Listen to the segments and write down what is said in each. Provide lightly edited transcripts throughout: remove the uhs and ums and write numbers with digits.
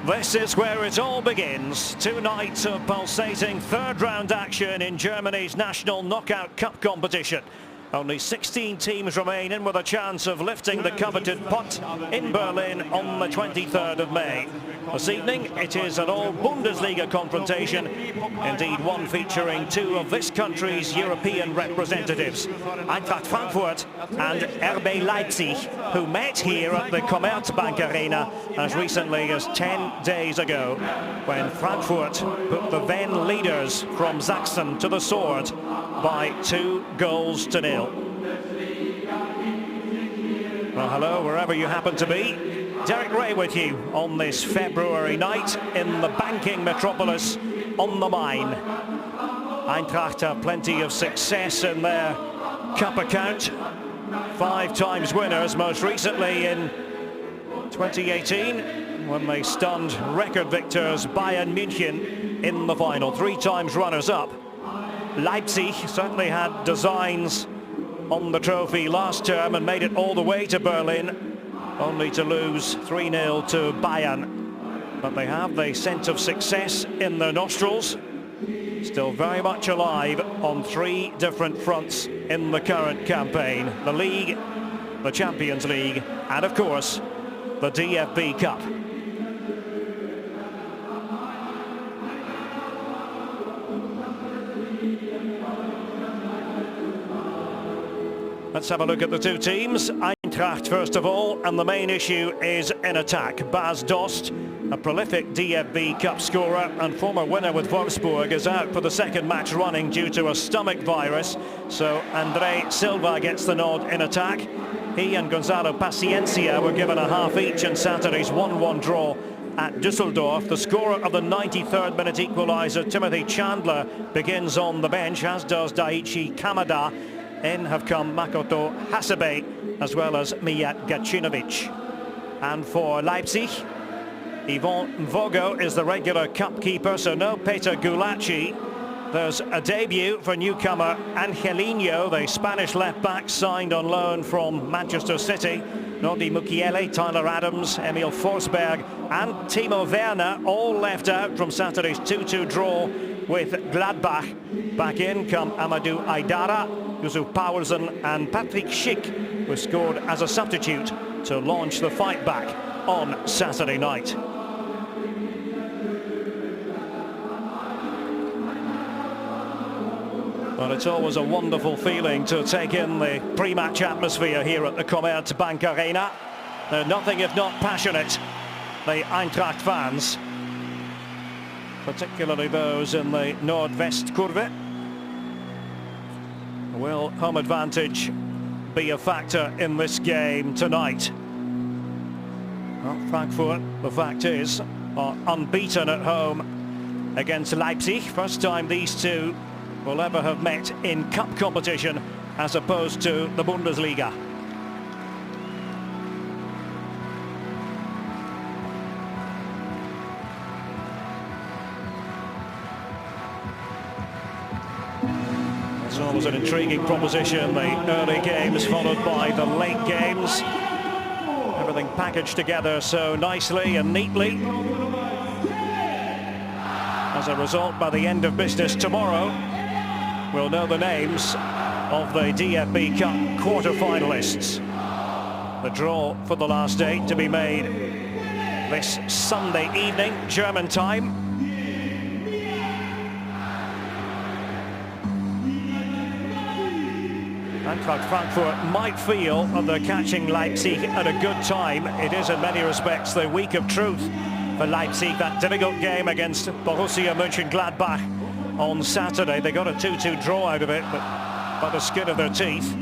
This is where it all begins. 2 nights of pulsating third-round action in Germany's national knockout cup competition. Only 16 teams remain in with a chance of lifting the coveted pot in Berlin on the 23rd of May. This evening, it is an all-Bundesliga confrontation, indeed one featuring 2 of this country's European representatives, Eintracht Frankfurt and RB Leipzig, who met here at the Commerzbank Arena as recently as 10 days ago, when Frankfurt put the then leaders from Sachsen to the sword by 2-0. Well, hello, wherever you happen to be. Derek Ray with you on this February night in the banking metropolis on the Main. Eintracht have plenty of success in their cup account. 5 times winners, most recently in 2018 when they stunned record victors Bayern München in the final. 3 times runners-up. Leipzig certainly had designs on the trophy last term and made it all the way to Berlin, only to lose 3-0 to Bayern. But they have the scent of success in their nostrils, still very much alive on 3 different fronts in the current campaign: the League, the Champions League, and of course the DFB Cup. Let's have a look at the 2 teams. Eintracht first of all, and the main issue is in attack. Bas Dost, a prolific DFB Cup scorer and former winner with Wolfsburg, is out for the 2nd match running due to a stomach virus, so André Silva gets the nod in attack. He and Gonzalo Paciencia were given a half each in Saturday's 1-1 draw at Düsseldorf. The scorer of the 93rd minute equaliser, Timothy Chandler, begins on the bench, as does Daichi Kamada. In have come Makoto Hasebe as well as Mijat Gacinovic. And for Leipzig, Yvon Vogo is the regular cup keeper, so no Peter Gulacsi. There's a debut for newcomer Angelino, the Spanish left-back signed on loan from Manchester City. Nordi Mukiele, Tyler Adams, Emil Forsberg and Timo Werner all left out from Saturday's 2-2 draw with Gladbach. Back in come Amadou Aidara, Yusuf Poulsen and Patrick Schick, who scored as a substitute to launch the fight back on Saturday night. Well, it's always a wonderful feeling to take in the pre-match atmosphere here at the Commerzbank Arena. They're nothing if not passionate, the Eintracht fans, particularly those in the Nordwestkurve. Will home advantage be a factor in this game tonight? Well, Frankfurt, the fact is, are unbeaten at home against Leipzig. First time these 2 will ever have met in cup competition as opposed to the Bundesliga. It's always an intriguing proposition, the early games followed by the late games. Everything packaged together so nicely and neatly. As a result, by the end of business tomorrow, we'll know the names of the DFB Cup quarter-finalists. The draw for the last 8 to be made this Sunday evening, German time. Eintracht Frankfurt might feel that they're catching Leipzig at a good time. It is in many respects the week of truth for Leipzig. That difficult game against Borussia Mönchengladbach on Saturday. They got a 2-2 draw out of it, but by the skin of their teeth.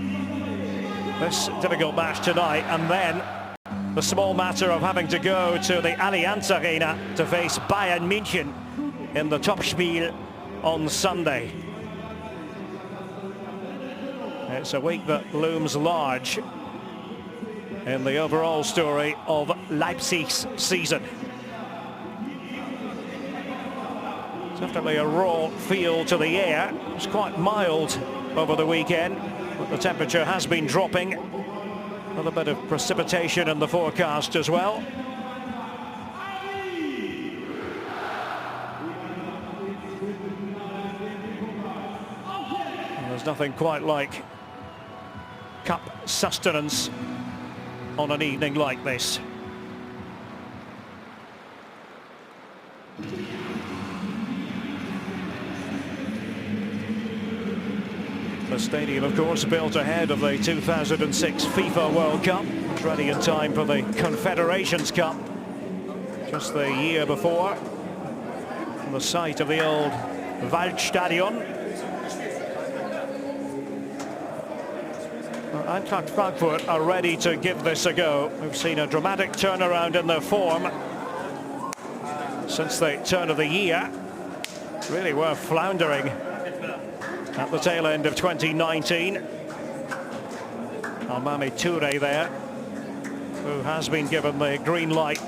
This difficult match tonight, and then the small matter of having to go to the Allianz Arena to face Bayern München in the Topspiel on Sunday. It's a week that looms large in the overall story of Leipzig's season. Definitely a raw feel to the air. It's quite mild over the weekend, but the temperature has been dropping. A little bit of precipitation in the forecast as well. nothing quite like cup sustenance on an evening like this. The stadium, of course, built ahead of the 2006 FIFA World Cup. It's ready in time for the Confederations Cup. Just the year before, on the site of the old Waldstadion. Eintracht Frankfurt are ready to give this a go. We've seen a dramatic turnaround in their form since the turn of the year. Really were floundering at the tail end of 2019. Almami Touré there, who has been given the green light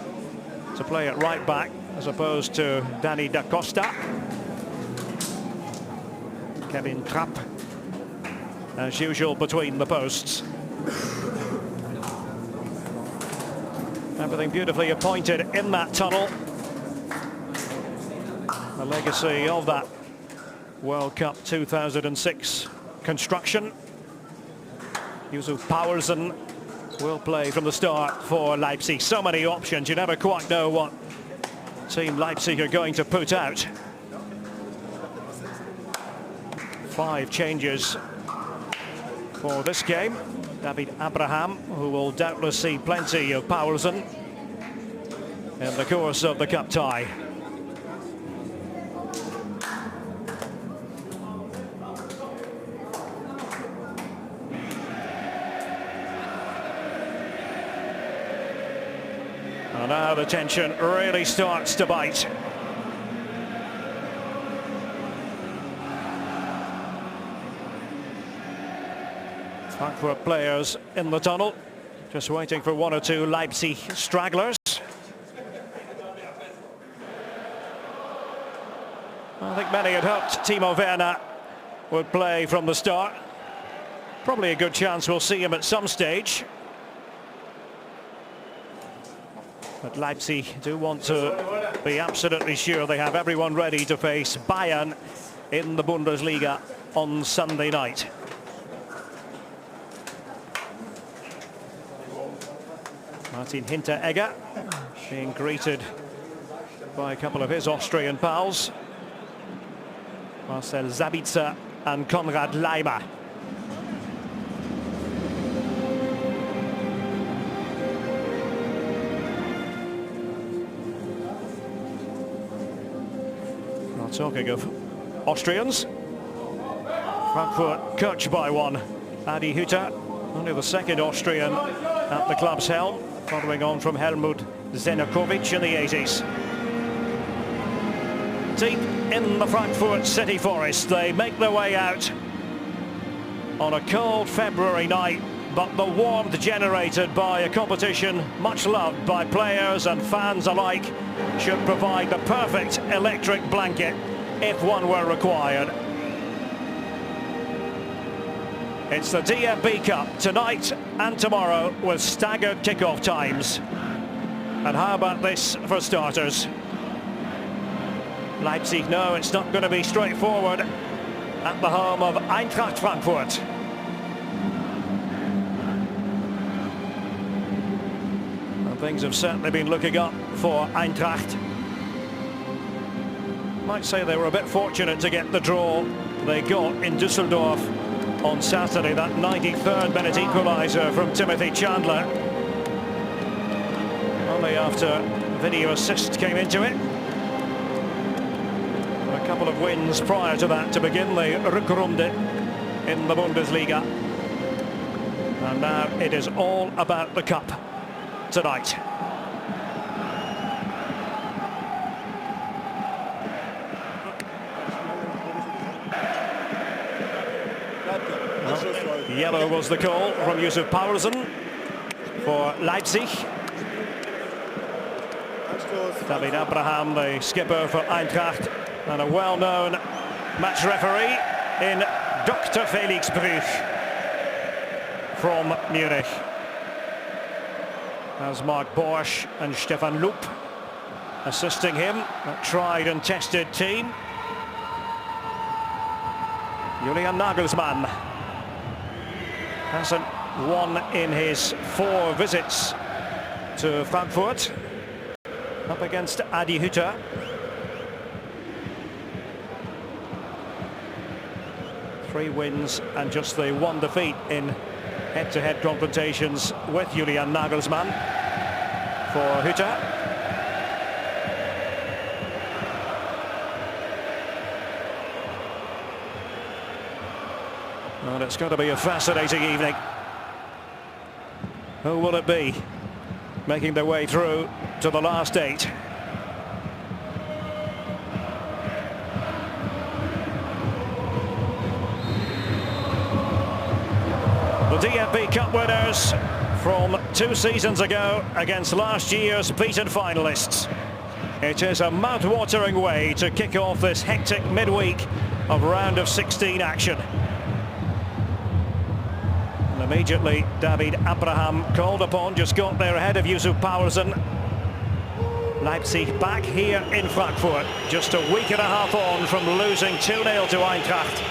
to play at right back as opposed to Danny da Costa. Kevin Trapp, as usual, between the posts. Everything beautifully appointed in that tunnel. The legacy of that World Cup 2006 construction. Yusuf Poulsen will play from the start for Leipzig. So many options, you never quite know what team Leipzig are going to put out. 5 changes for this game. David Abraham, who will doubtless see plenty of Poulsen in the course of the cup tie. And now the tension really starts to bite. Frankfurt players in the tunnel, just waiting for 1 or 2 Leipzig stragglers. I think many had hoped Timo Werner would play from the start. Probably a good chance we'll see him at some stage. But Leipzig do want to be absolutely sure they have everyone ready to face Bayern in the Bundesliga on Sunday night. Martin Hinteregger being greeted by a couple of his Austrian pals, Marcel Sabitzer and Konrad Laimer. Now, talking of Austrians, Frankfurt coached by one, Adi Hütter, only the second Austrian at the club's helm, following on from Helmut Zenakovic in the 80s. Deep in the Frankfurt city forest, they make their way out on a cold February night, but the warmth generated by a competition much loved by players and fans alike should provide the perfect electric blanket if one were required. It's the DFB Cup tonight and tomorrow with staggered kickoff times. And how about this for starters? Leipzig know it's not going to be straightforward at the home of Eintracht Frankfurt. And things have certainly been looking up for Eintracht. Might say they were a bit fortunate to get the draw they got in Düsseldorf on Saturday, that 93rd minute equaliser from Timothy Chandler. Only after video assist came into it. A couple of wins prior to that to begin the Rückrunde in the Bundesliga. And now it is all about the cup tonight. Yellow was the call from Yusuf Poulsen for Leipzig. David Abraham, the skipper for Eintracht, and a well-known match referee in Dr. Felix Bruch from Munich. As Mark Borsch and Stefan Loop assisting him, a tried and tested team. Julian Nagelsmann Hasn't won in his 4 visits to Frankfurt. Up against Adi Hütter. Three wins and just the 1 defeat in head-to-head confrontations with Julian Nagelsmann for Hütter. And it's going to be a fascinating evening. Who will it be making their way through to the last 8? The DFB Cup winners from 2 seasons ago against last year's beaten finalists. It is a mouth-watering way to kick off this hectic midweek of round of 16 action. And immediately David Abraham called upon, just got there ahead of Yusuf Powersen. Leipzig back here in Frankfurt, just a week and a half on from losing 2-0 to Eintracht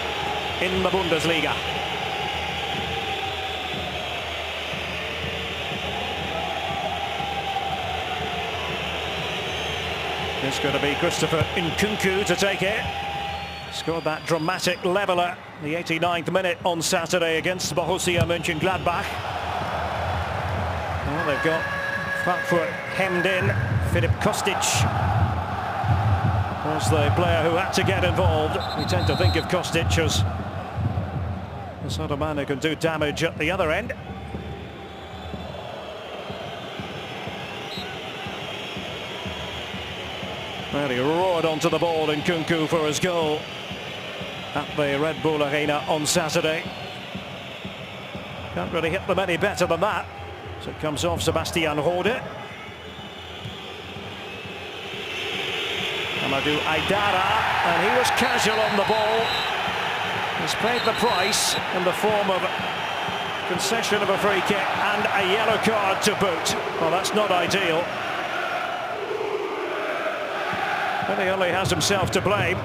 in the Bundesliga. It's going to be Christopher Nkunku to take it. Scored that dramatic leveller, the 89th minute on Saturday against Borussia Mönchengladbach. Well, they've got Frankfurt hemmed in. Filip Kostic was the player who had to get involved. We tend to think of Kostic as the sort of man who can do damage at the other end. Well, he roared onto the ball in Nkunku for his goal at the Red Bull Arena on Saturday. Can't really hit them any better than that. So it comes off Sebastian Rode. Amadou Aidara, and he was casual on the ball. He's paid the price in the form of concession of a free kick and a yellow card to boot. Well, that's not ideal. But he only has himself to blame.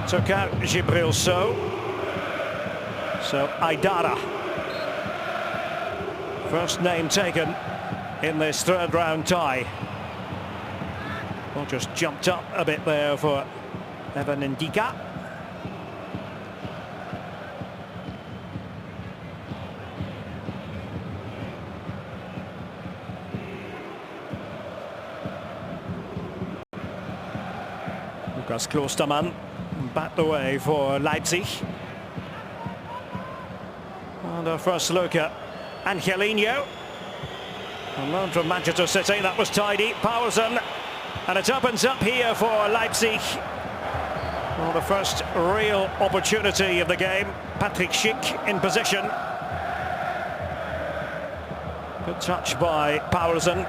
Took out Djibril Sow. So Aidara, first name taken in this 3rd round tie. Well, just jumped up a bit there for Evan Ndika. Lukas Klostermann backed away for Leipzig. And our first look at Angelino, on loan from Manchester City. That was tidy. Powersen, and it opens up here for Leipzig. Well, the first real opportunity of the game. Patrick Schick in position. Good touch by Powersen.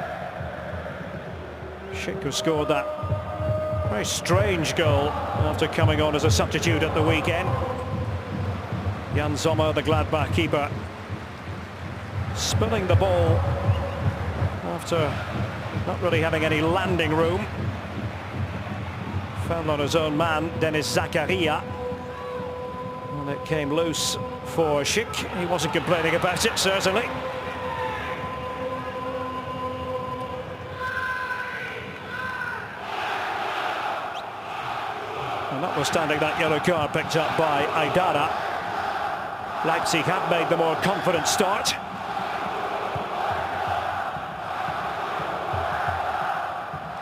Schick who scored that very strange goal after coming on as a substitute at the weekend. Jan Sommer, the Gladbach keeper, spilling the ball after not really having any landing room. Fell on his own man, Denis Zakaria. And it came loose for Schick. He wasn't complaining about it, certainly. And notwithstanding that yellow card picked up by Aidara, Leipzig have made the more confident start.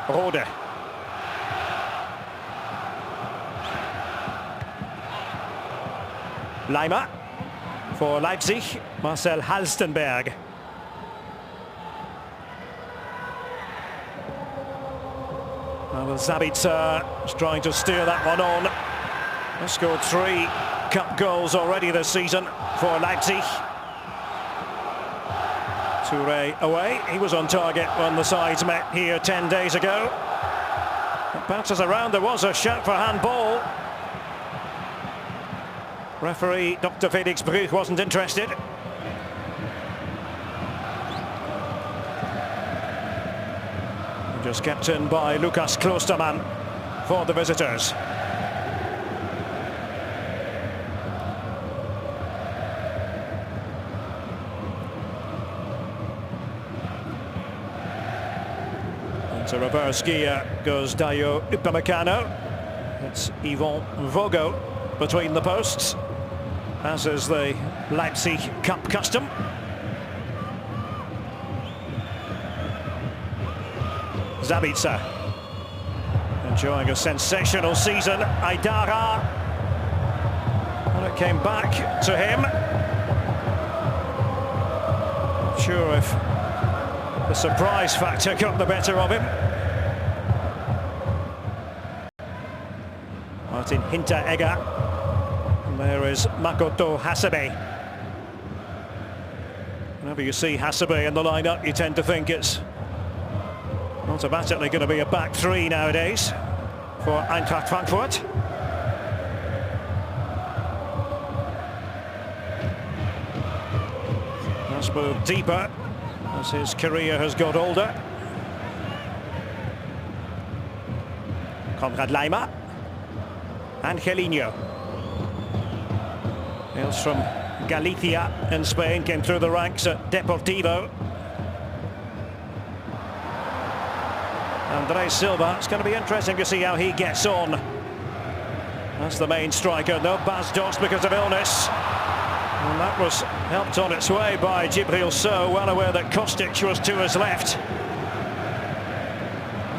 Rode. Leimer for Leipzig, Marcel Halstenberg. Well, Sabitzer is trying to steer that one on. He's scored 3 cup goals already this season for Leipzig. Touré away. He was on target when the sides met here 10 days ago. It bounces around. There was a shout for handball. Referee Dr. Felix Bruch wasn't interested. Just kept in by Lukas Klostermann for the visitors. Into reverse gear goes Dayo Upamecano. It's Yvon Vogo between the posts, as is the Leipzig Cup custom. Zabitzer enjoying a sensational season. Aidara, and it came back to him. Not sure if the surprise factor got the better of him. Martin Hinteregger, and there is Makoto Hasebe. Whenever you see Hasebe in the lineup, you tend to think it's automatically going to be a back three nowadays for Eintracht Frankfurt. That's moved deeper as his career has got older. Konrad Laimer. Angelino. Hails from Galicia in Spain, came through the ranks at Deportivo. André Silva, it's going to be interesting to see how he gets on. That's the main striker. No Bas Dost because of illness. And that was helped on its way by Djibril Sow, well aware that Kostic was to his left.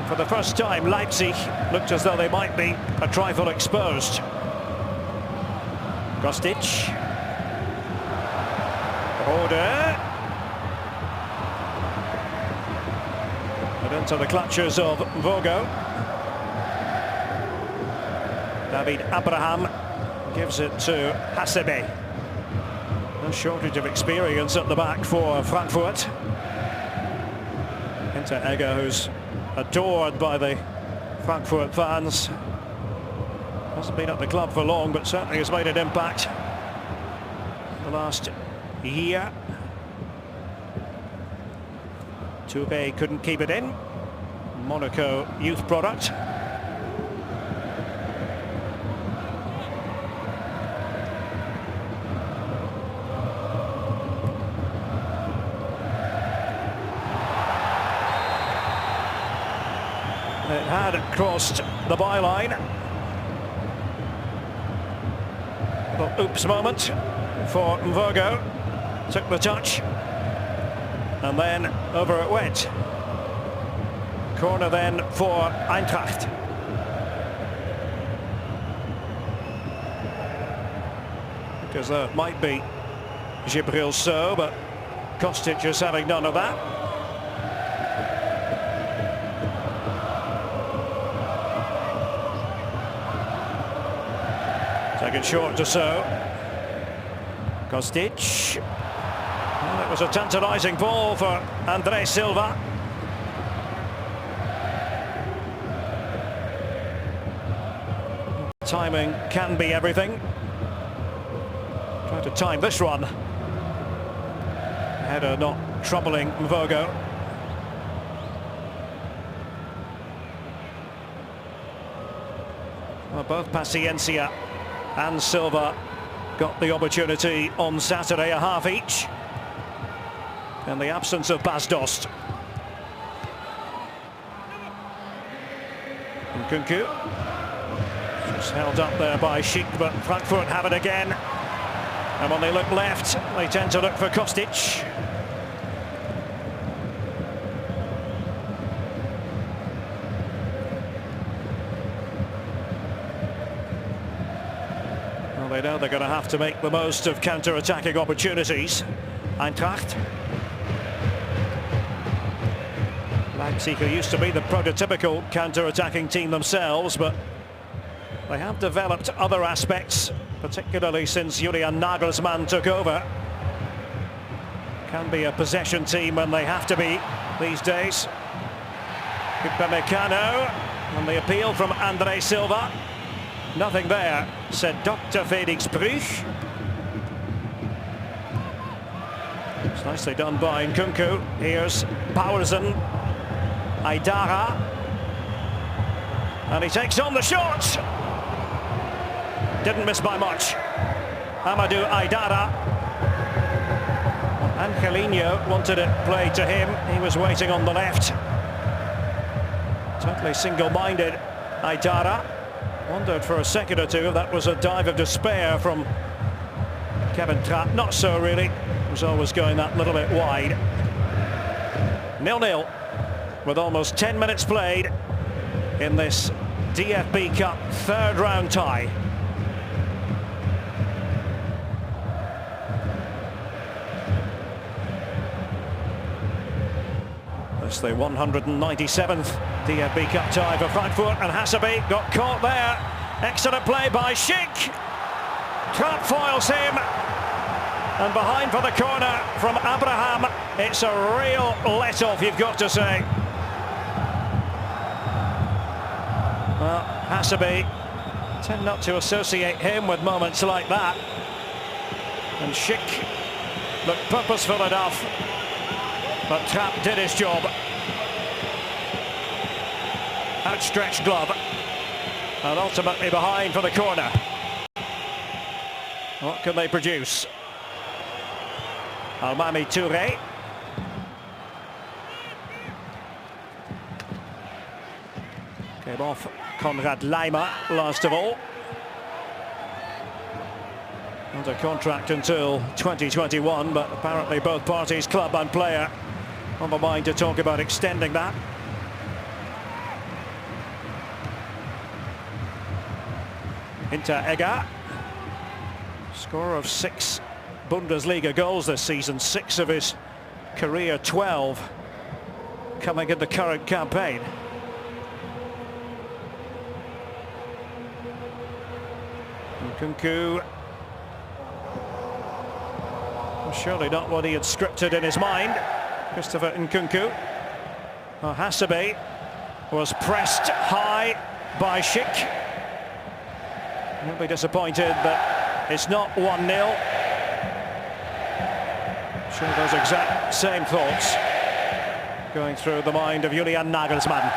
For the first time, Leipzig looked as though they might be a trifle exposed. Kostic. Order. And into the clutches of Vogo. David Abraham gives it to Hasebe. No shortage of experience at the back for Frankfurt. Hinteregger, who's adored by the Frankfurt fans. Hasn't been at the club for long, but certainly has made an impact the last year. Touré couldn't keep it in. Monaco youth product. It had crossed the byline. Little oops moment for Vogo. Took the touch. And then over it went. Corner then for Eintracht. Because there might be Djibril Sow, but Kostic is having none of that. Second short to Sow. Kostic. Well, it was a tantalising ball for André Silva. Timing can be everything. Try to time this one. Header not troubling Vogo. Well, both Paciencia and Silva got the opportunity on Saturday, a half each. In the absence of Bas Dost. Nkunku. Just held up there by Schick, but Frankfurt have it again. And when they look left, they tend to look for Kostic. Well, they know they're going to have to make the most of counter-attacking opportunities. Eintracht. Leipzig, who used to be the prototypical counter-attacking team themselves, but they have developed other aspects, particularly since Julian Nagelsmann took over. Can be a possession team when they have to be these days. Upamecano, and the appeal from André Silva. Nothing there, said Dr. Felix Brüch. It's nicely done by Nkunku. Here's Powersen. Aidara, and he takes on the shot. Didn't miss by much. Amadou Aidara. Angelino wanted it played to him. He was waiting on the left. Totally single-minded, Aidara. Wondered for a second or two if that was a dive of despair from Kevin Trapp. Not so, really. Was always going that little bit wide. 0-0 with almost 10 minutes played in this DFB Cup third round tie. It's the 197th DFB Cup tie for Frankfurt, and Hasebe got caught there. Excellent play by Schick. Trapp foils him, and behind for the corner from Abraham. It's a real let-off, you've got to say. Well, Hasebe, tend not to associate him with moments like that. And Schick looked purposeful enough, but Trapp did his job. Outstretched glove, and ultimately behind for the corner. What can they produce? Almami Touré. Came off Konrad Laimer last of all. Under contract until 2021, but apparently both parties, club and player, on the mind to talk about extending that. Hinteregger, scorer of 6 Bundesliga goals this season, 6 of his career 12 coming in the current campaign. Nkunku, well, surely not what he had scripted in his mind. Christopher Nkunku. Well, Hasebe was pressed high by Schick. He'll be disappointed that it's not 1-0. Sure, those exact same thoughts going through the mind of Julian Nagelsmann.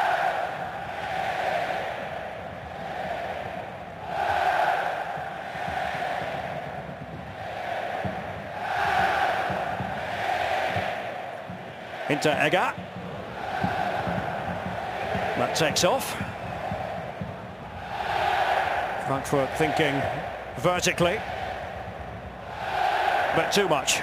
Hinteregger. That takes off. Frankfurt thinking vertically, but too much.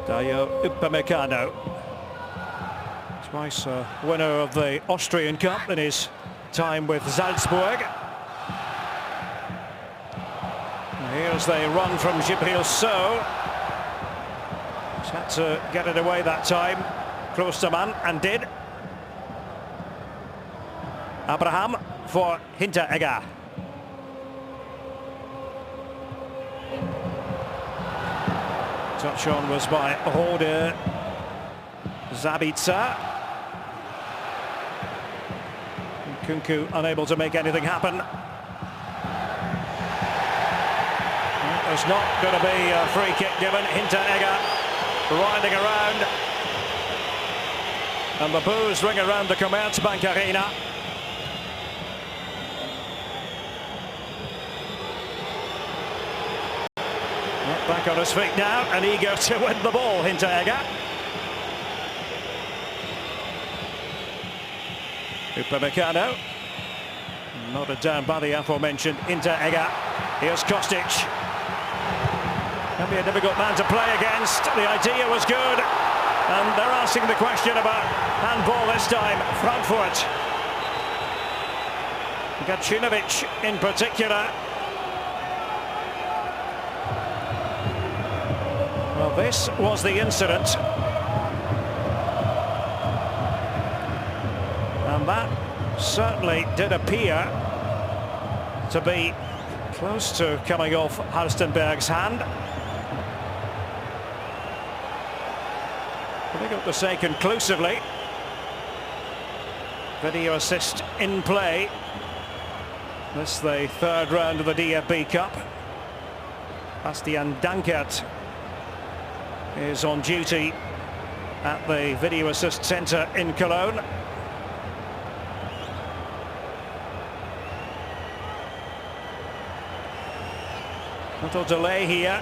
Dayo Upamecano, twice a winner of the Austrian Cup in his time with Salzburg. Here's the run from Djibril Sow. He's had to get it away that time. Close to man, and did. Abraham for Hinteregger. Touch on was by Rode Zabitzer. Nkunku unable to make anything happen. There's not going to be a free kick given. Hinteregger riding around, and the boos ring around the Commerzbank Arena. Back on his feet now, and eager to win the ball, Hinteregger. Upamecano, nodded down by the aforementioned Hinteregger. Here's Kostic. Can be a difficult man to play against. The idea was good, and they're asking the question about handball this time. Frankfurt. Gacinovic in particular. Well, this was the incident, and that certainly did appear to be close to coming off Halstenberg's hand. Difficult to say conclusively. Video assist in play. This is the third round of the DFB Cup. Bastian Dankert is on duty at the video assist centre in Cologne. Little delay here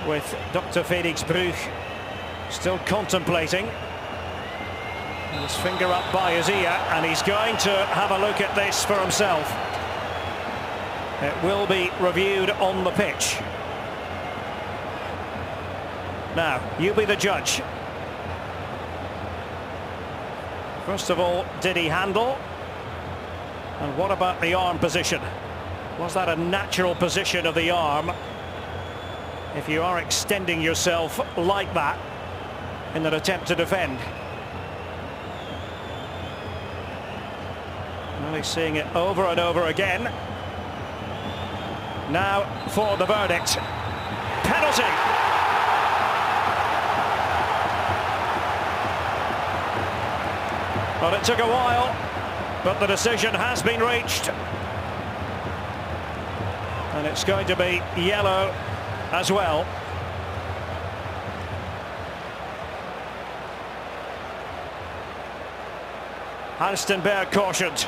with Dr. Felix Brugge still contemplating. His finger up by his ear, and he's going to have a look at this for himself. It will be reviewed on the pitch. Now, you be the judge. First of all, did he handle? And what about the arm position? Was that a natural position of the arm? If you are extending yourself like that in an attempt to defend. Well, he's seeing it over and over again. Now for the verdict. Penalty! Well, it took a while, but the decision has been reached. And it's going to be yellow as well. Halstenberg cautioned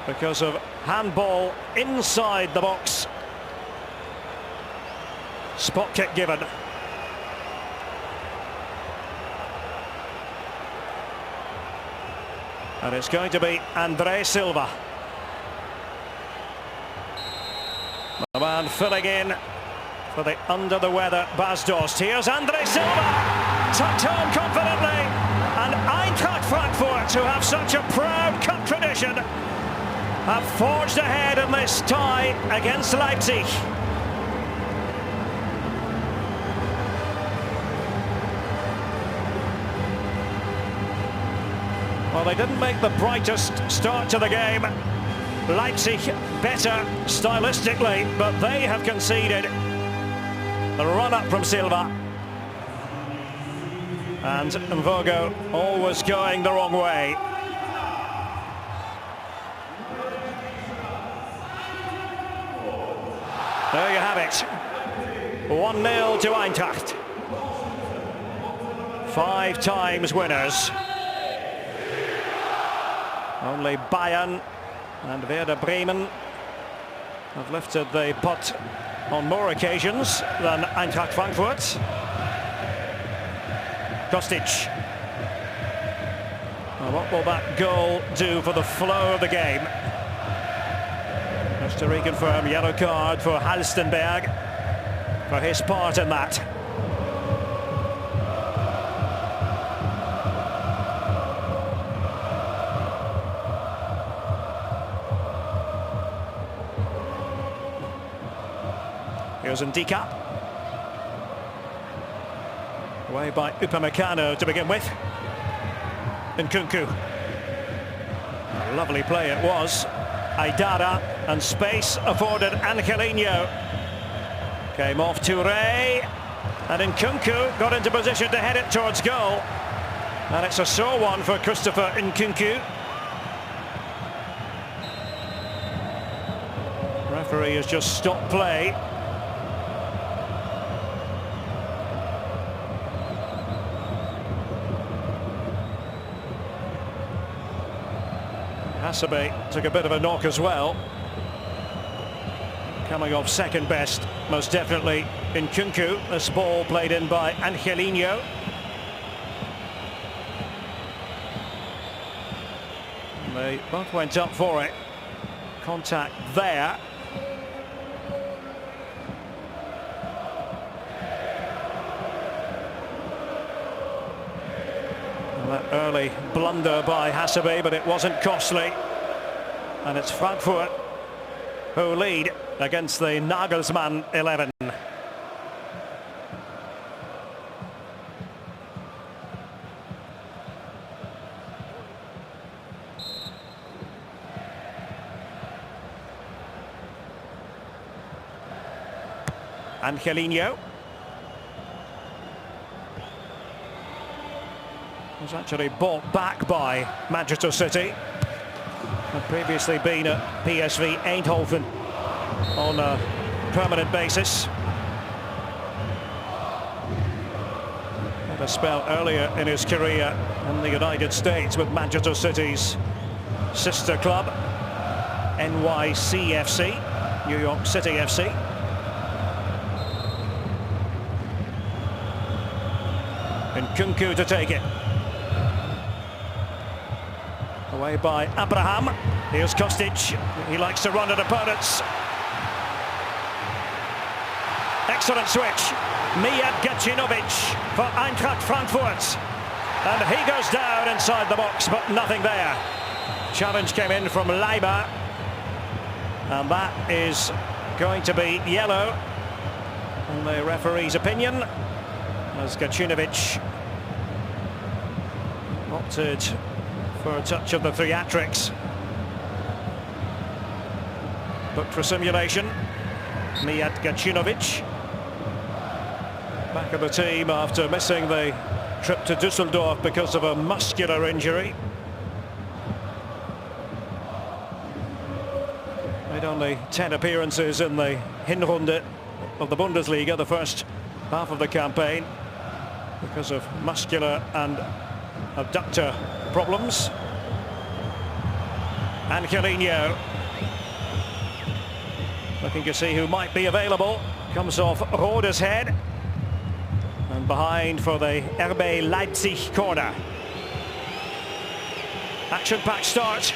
because of handball inside the box. Spot kick given. And it's going to be Andre Silva. The man filling in for the under-the-weather Bas Dost. Here's Andre Silva, tucked home confidently. And Eintracht Frankfurt, who have such a proud cup tradition, have forged ahead in this tie against Leipzig. Well, they didn't make the brightest start to the game. Leipzig better stylistically, but they have conceded. The run-up from Silva. And Mvogo always going the wrong way. There you have it. 1-0 to Eintracht. 5 times winners. Only Bayern and Werder Bremen have lifted the pot on more occasions than Eintracht Frankfurt. Kostic. Well, what will that goal do for the flow of the game? Just to reconfirm, yellow card for Halstenberg for his part in that. Here's Ndika. Away by Upamecano to begin with. Nkunku. A lovely play it was. Aidara, and space afforded Angelino. Came off Touré, and Nkunku got into position to head it towards goal. And it's a sore one for Christopher Nkunku. Referee has just stopped play. Hasebe took a bit of a knock as well. Coming off second best, most definitely Nkunku. This ball played in by Angelino. They both went up for it. Contact there. That early blunder by Hasebe, but it wasn't costly. And it's Frankfurt who lead against the Nagelsmann 11. Angelino. Was actually bought back by Manchester City. Had previously been at PSV Eindhoven on a permanent basis. Had a spell earlier in his career in the United States with Manchester City's sister club. NYCFC, New York City FC. And Kunku to take it. Away by Abraham. Here's Kostic. He likes to run at opponents. Excellent switch. Mijat Gacinovic for Eintracht Frankfurt. And he goes down inside the box, but nothing there. Challenge came in from Leiber. And that is going to be yellow, in the referee's opinion, as Gacinovic opted for a touch of the theatrics. Booked for simulation. Mijat Gacinovic back of the team after missing the trip to Düsseldorf because of a muscular injury. Made only 10 appearances in the Hinrunde of the Bundesliga, the first half of the campaign, because of muscular and abductor problems. Angelino looking to see who might be available. Comes off Rode's head. And behind for the RB Leipzig corner. Action-packed start.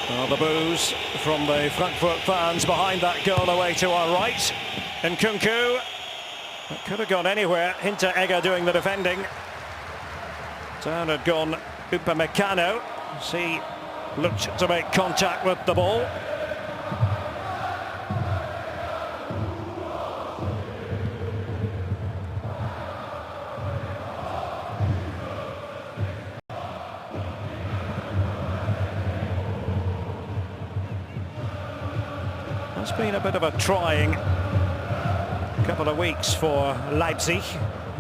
Well, the boos from the Frankfurt fans behind that goal away to our right. And Kunku, that could have gone anywhere. Hinteregger doing the defending. Down had gone Upamecano. He looked to make contact with the ball. It's been a bit of a trying couple of weeks for Leipzig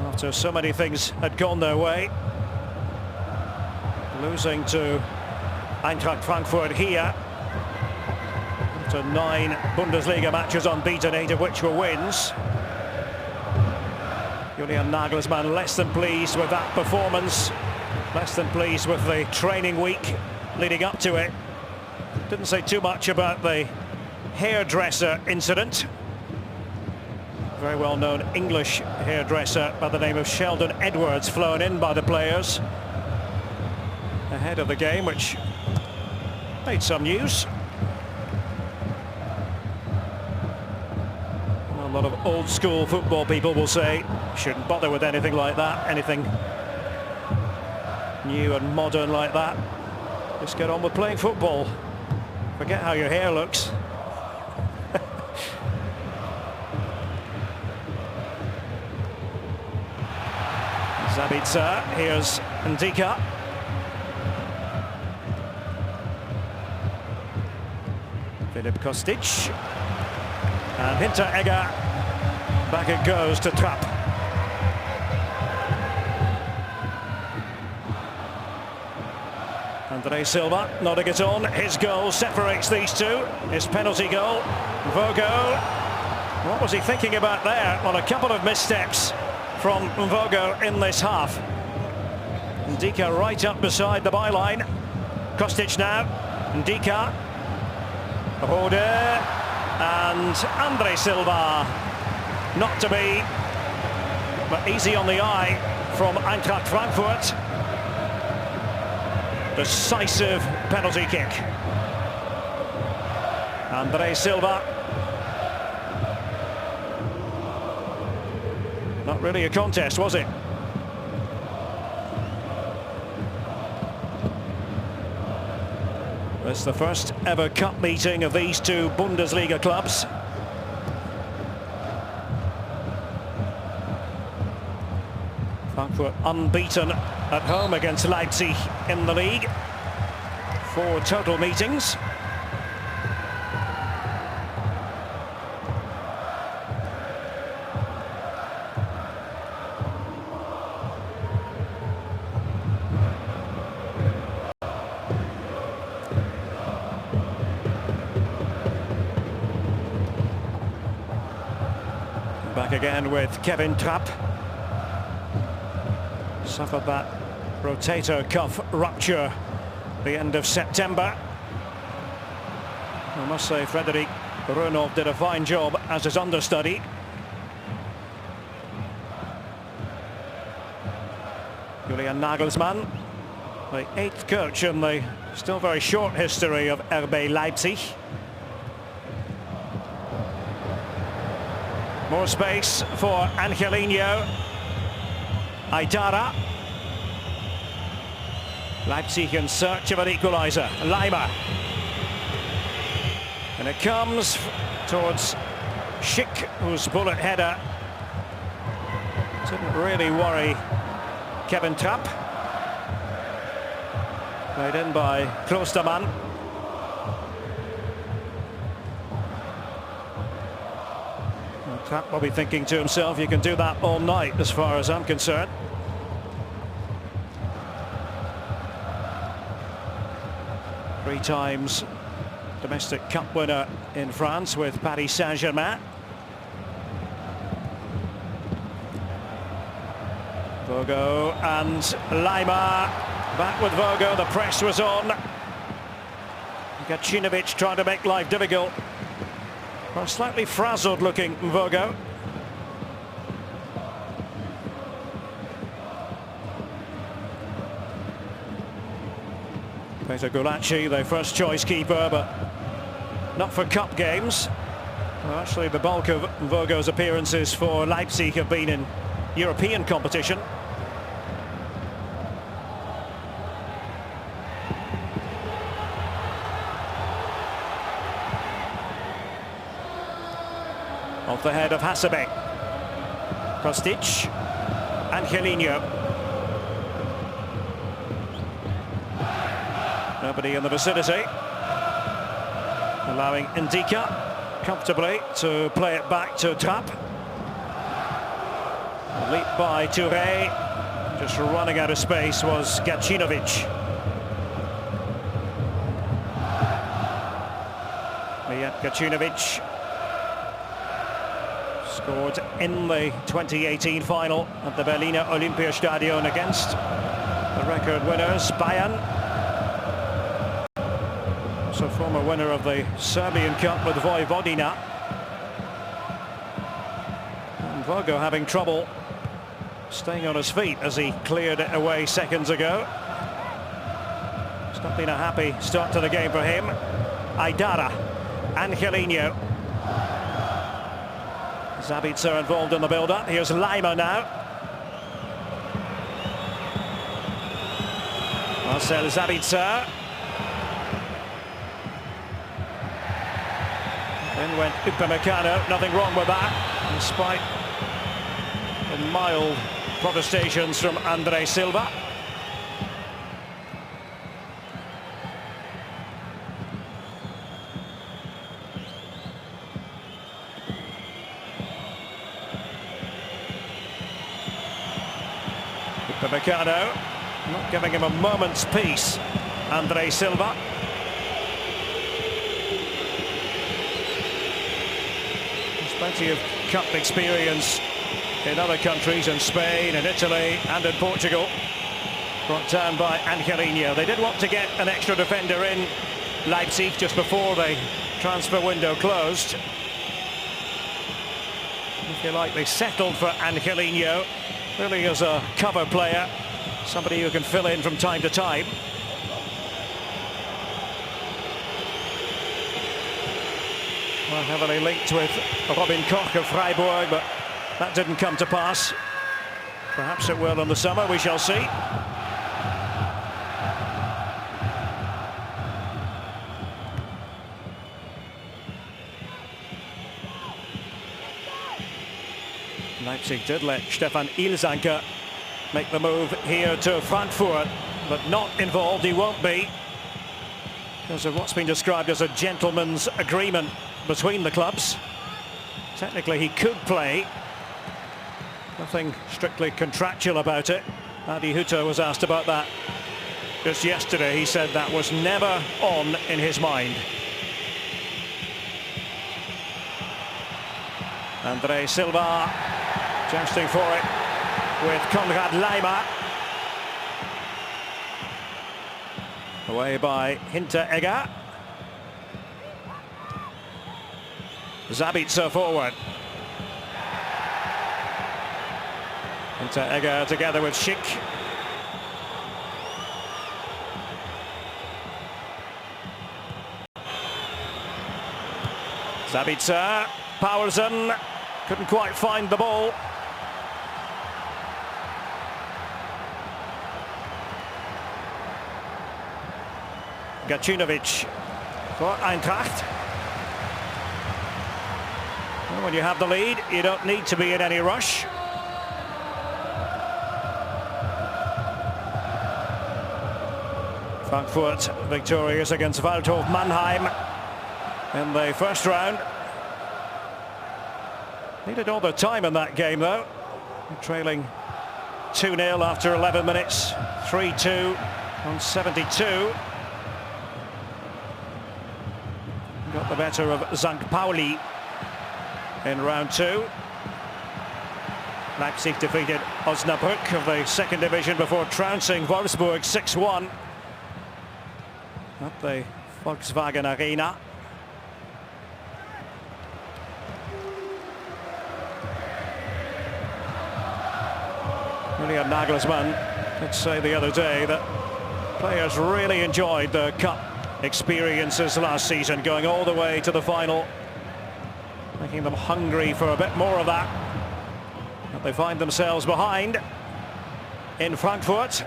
after so many things had gone their way. Losing to Eintracht Frankfurt here after 9 Bundesliga matches unbeaten, 8 of which were wins. Julian Nagelsmann less than pleased with that performance, less than pleased with the training week leading up to it. Didn't say too much about the hairdresser incident. Very well-known English hairdresser by the name of Sheldon Edwards flown in by the players ahead of the game, which made some news. A lot of old-school football people will say shouldn't bother with anything like that, anything new and modern like that. Just get on with playing football. Forget how your hair looks. Zabitzer, here's Ndika. Filip Kostic. And Hinteregger. Back it goes to Trapp. Andre Silva nodding it on. His goal separates these two. His penalty goal. Vogo. What was he thinking about there? On a couple of missteps from Vogo in this half. Ndika right up beside the byline. Kostic now. Ndika. Rode. And Andre Silva. Not to be, but easy on the eye from Eintracht Frankfurt. Decisive penalty kick. Andre Silva. Not really a contest, was it? It's the first ever cup meeting of these two Bundesliga clubs. Frankfurt unbeaten at home against Leipzig in the league. 4 total meetings. attack again with Kevin Trapp. Suffered that rotator cuff rupture the end of September. I must say Frederic Renaud did a fine job as his understudy. Julian Nagelsmann, the 8th coach in the still very short history of RB Leipzig. More space for Angelino. Aidara. Leipzig in search of an equaliser. Leimer. And it comes towards Schick, whose bullet header didn't really worry Kevin Trapp. Played in by Klostermann. Trapp will be thinking to himself, you can do that all night as far as I'm concerned. Three times domestic cup winner in France with Paris Saint-Germain. Vogo and Leimer. Back with Vogo, the press was on. Gacinovic trying to make life difficult. Well, slightly frazzled looking Vogo. Peter Gulacsi, the first choice keeper, but not for cup games. Well, actually, the bulk of Vogo's appearances for Leipzig have been in European competition. Off the head of Hasebe. Kostic. Angelino. Nobody in the vicinity. Allowing Ndika comfortably to play it back to Trapp. Leap by Touré. Just running out of space was Gacinovic. Mijat Gacinovic scored in the 2018 final at the Berliner Olympiastadion against the record winners Bayern. Also former winner of the Serbian Cup with Vojvodina. And Vogo having trouble staying on his feet as he cleared it away seconds ago. It's not been a happy start to the game for him. Aidara, Angelino. Sabitzer involved in the build-up. Here's Leimer now. Marcel Sabitzer. Then went Upamecano. Nothing wrong with that, despite the mild protestations from Andre Silva. Upamecano not giving him a moment's peace. Andre Silva. There's plenty of cup experience in other countries, in Spain and Italy and in Portugal. Brought down by Angelino. They did want to get an extra defender in Leipzig just before the transfer window closed. If you like, they settled for Angelino, really as a cover player, somebody who can fill in from time to time. Well, heavily linked with Robin Koch of Freiburg, but that didn't come to pass. Perhaps it will in the summer, we shall see. Leipzig did let Stefan Ilsanker make the move here to Frankfurt, but not involved, he won't be, because of what's been described as a gentleman's agreement between the clubs. Technically he could play, nothing strictly contractual about it. Adi Hütter was asked about that just yesterday. He said that was never on in his mind. Andre Silva jousting for it with Konrad Laimer. Away by Hinteregger. Zabitzer forward. Hinteregger together with Schick. Zabitzer, Powersen couldn't quite find the ball. Gacinovic for Eintracht. Well, when you have the lead, you don't need to be in any rush. Frankfurt victorious against Waldhof Mannheim in the first round. Needed all the time in that game though. Trailing 2-0 after 11 minutes, 3-2 on 72. Got the better of St. Pauli in round 2. Leipzig defeated Osnabrück of the second division before trouncing Wolfsburg 6-1 at the Volkswagen Arena. Julian Nagelsmann did say the other day that players really enjoyed the cup experiences last season, going all the way to the final, making them hungry for a bit more of that. But they find themselves behind in Frankfurt.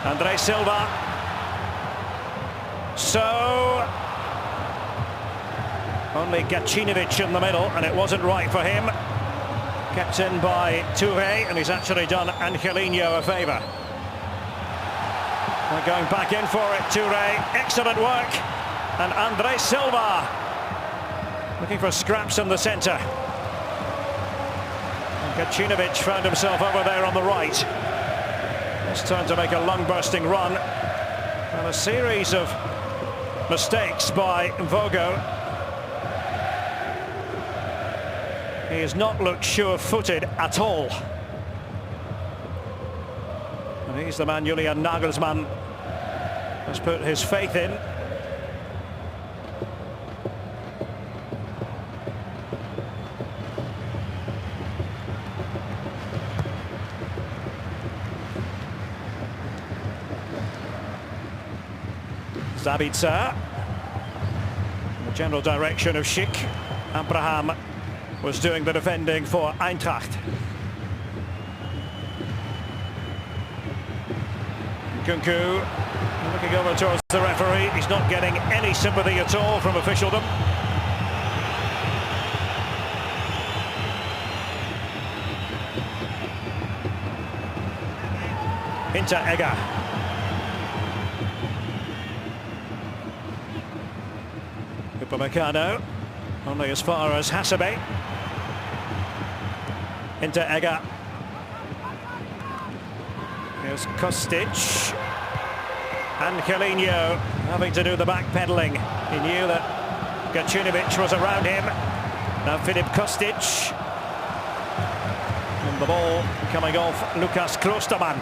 Andre Silva. So only Gacinovic in the middle, and it wasn't right for him. Kept in by Touré, and he's actually done Angelino a favour. They're going back in for it, Touré. Excellent work. And Andre Silva looking for scraps in the centre. And Gacinovic found himself over there on the right. This turn to make a lung-bursting run. And a series of mistakes by Vogo. He has not looked sure-footed at all. And he's the man Julian Nagelsmann has put his faith in. Zabitzer. In the general direction of Schick. Abraham was doing the defending for Eintracht. Kunku looking over towards the referee. He's not getting any sympathy at all from officialdom. Hinteregger. Upamecano only as far as Hasebe. Hinteregger. Here's Kostic. Angelino having to do the backpedaling. He knew that Gacinovic was around him. Now Filip Kostic. And the ball coming off Lukas Klostermann.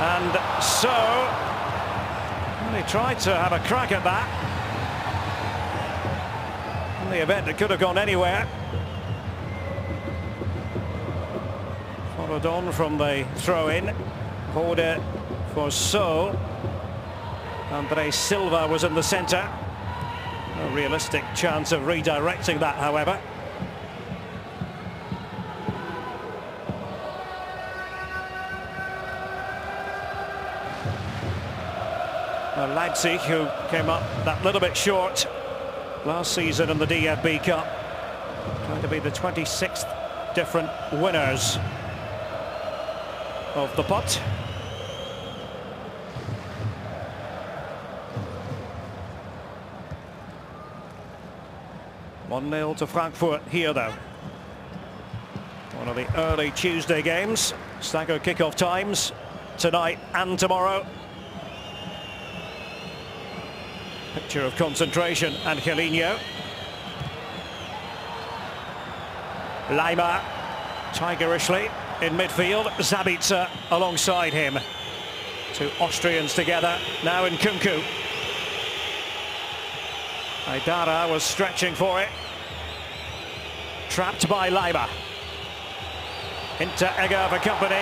And so, well, he tried to have a crack at that. In the event, it could have gone anywhere. Followed on from the throw-in. Rode for So. Andre Silva was in the centre. No realistic chance of redirecting that, however. Leipzig, who came up that little bit short last season in the DFB Cup, going to be the 26th different winners of the pot. One 1-0 to Frankfurt here, though. One of the early Tuesday games. Staggered kickoff times tonight and tomorrow. Picture of concentration. Angelino. Lima, tigerishly in midfield. Zabitzer alongside him. Two Austrians together, now in Kunku. Aidara was stretching for it. Trapped by Lima. Into Egger for company.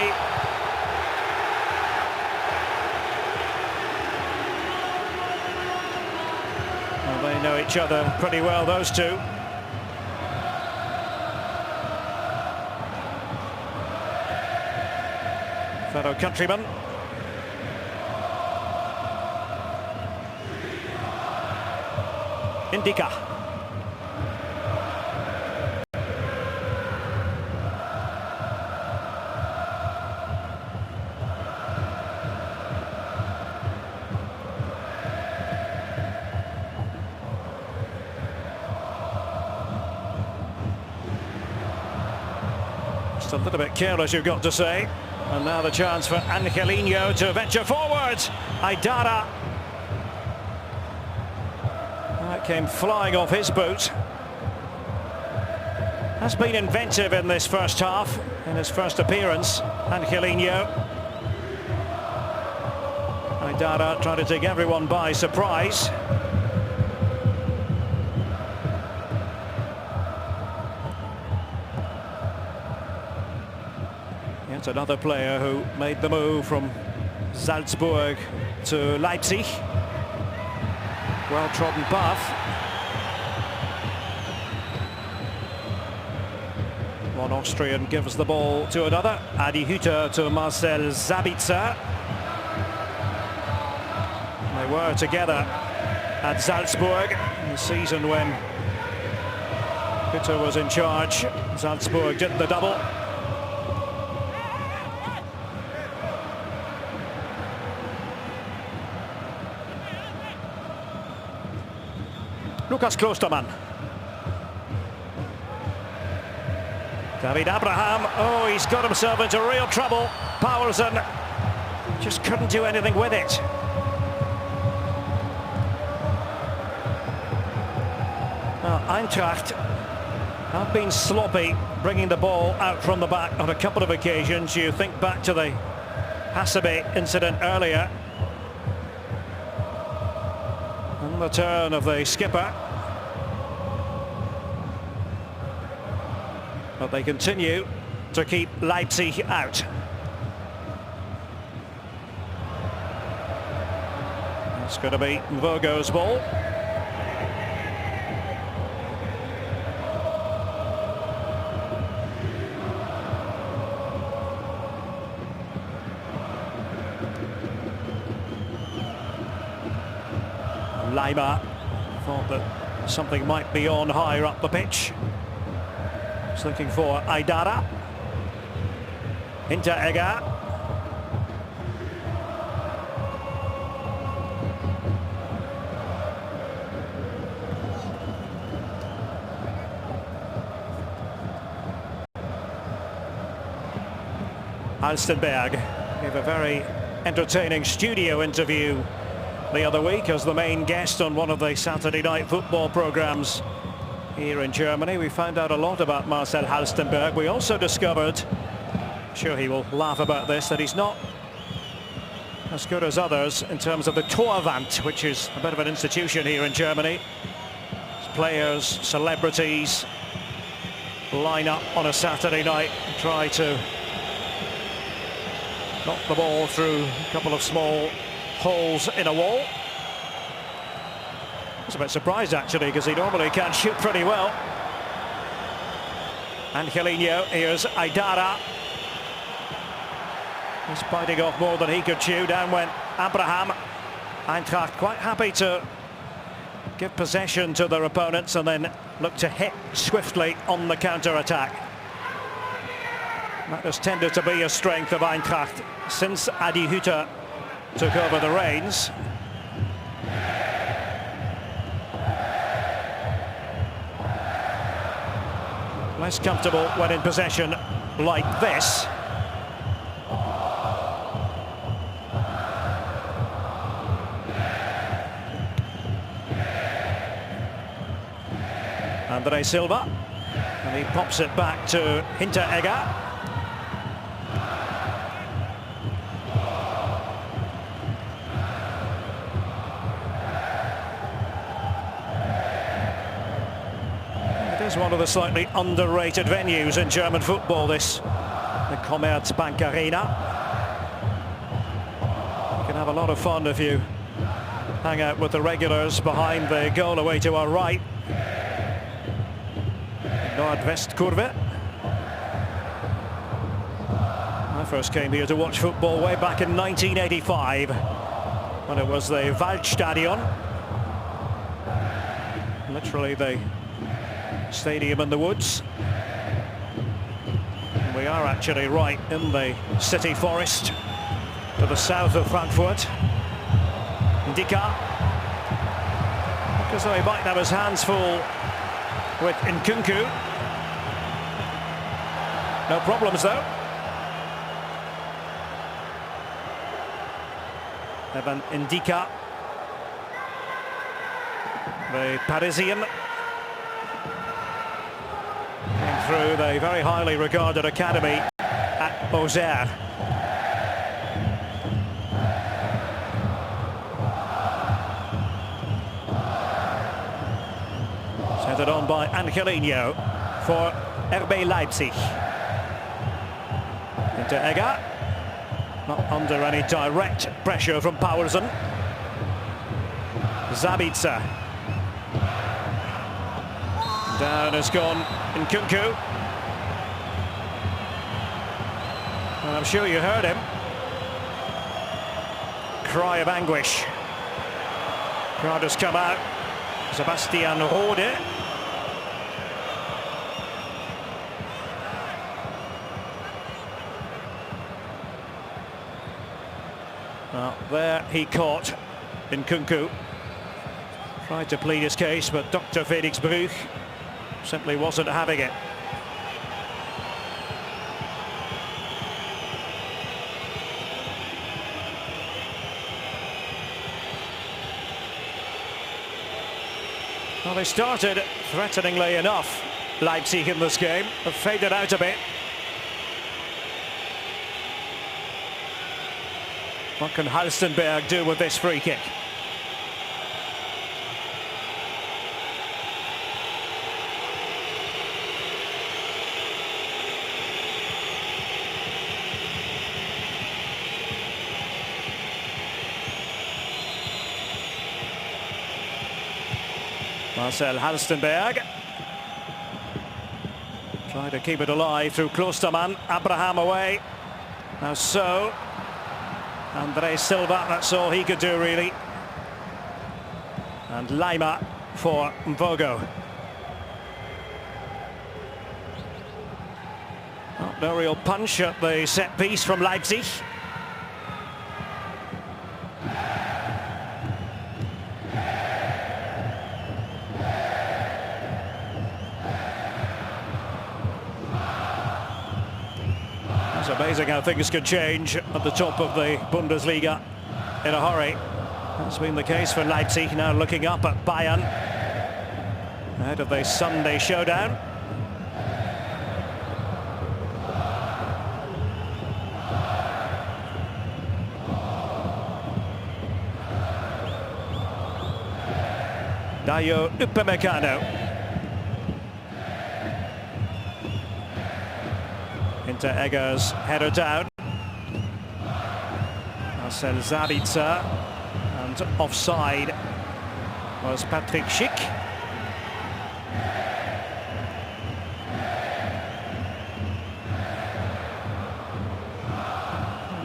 Well, they know each other pretty well, those two. Fellow countrymen. Indica. Just a little bit careless, you've got to say. And now the chance for Angelino to venture forward. Aidara. That came flying off his boot. Has been inventive in this first half, in his first appearance. Angelino. Aidara trying to take everyone by surprise. Yet another player who made the move from Salzburg to Leipzig. Well-trodden path. One Austrian gives the ball to another. Adi Hütter to Marcel Zabitzer. They were together at Salzburg in the season when Hütter was in charge. Salzburg did the double. Lucas Klostermann. David Abraham. Oh, he's got himself into real trouble. Powerson just couldn't do anything with it. Now, Eintracht have been sloppy bringing the ball out from the back on a couple of occasions. You think back to the Hasebe incident earlier. And the turn of the skipper. But they continue to keep Leipzig out. It's going to be Mvogo's ball. Lima thought that something might be on higher up the pitch. He's looking for Aidara. Into Egger. Halstenberg gave a very entertaining studio interview the other week as the main guest on one of the Saturday night football programs here in Germany. We found out a lot about Marcel Halstenberg. We also discovered, I'm sure he will laugh about this, that he's not as good as others in terms of the Torwand, which is a bit of an institution here in Germany. Players, celebrities line up on a Saturday night and try to knock the ball through a couple of small holes in a wall. I was a bit surprised actually, because he normally can shoot pretty well. Angelino, here's Aidara. He's biting off more than he could chew. Down went Abraham. Eintracht quite happy to give possession to their opponents and then look to hit swiftly on the counter-attack. That has tended to be a strength of Eintracht since Adi Hütter took over the reins. Less comfortable when in possession, like this. Andre Silva, and he pops it back to Hinteregger. It is one of the slightly underrated venues in German football, this, the Commerzbank Arena. You can have a lot of fun if you hang out with the regulars behind the goal away to our right. Nordwestkurve. I first came here to watch football way back in 1985 when it was the Waldstadion, literally the stadium in the woods. And we are actually right in the city forest to the south of Frankfurt. Ndika, because he might have his hands full with Nkunku. No problems though. Evan Ndika, the Parisian, came through the very highly regarded academy at Auxerre. Set it on by Angelino for RB Leipzig. Hinteregger, not under any direct pressure from Powersen. Zabitzer. Down has gone Nkunku. And I'm sure you heard him. Cry of anguish. Crowd has come out. Sebastian Rode. Well, there he caught Nkunku. Tried to plead his case, but Dr. Felix Bruch simply wasn't having it. Well, they started threateningly enough, Leipzig, in this game. Have faded out a bit. What can Halstenberg do with this free kick? Marcel Halstenberg trying to keep it alive through Klostermann. Abraham away. Now so. Andre Silva, that's all he could do really. And Lima for Mvogo. Oh, no real punch at the set piece from Leipzig. It's amazing how things can change at the top of the Bundesliga in a hurry. That's been the case for Leipzig, now looking up at Bayern ahead of the Sunday showdown. Dayo Upamecano. Hinteregger's header down. Marcel Zabitzer, and offside was Patrick Schick.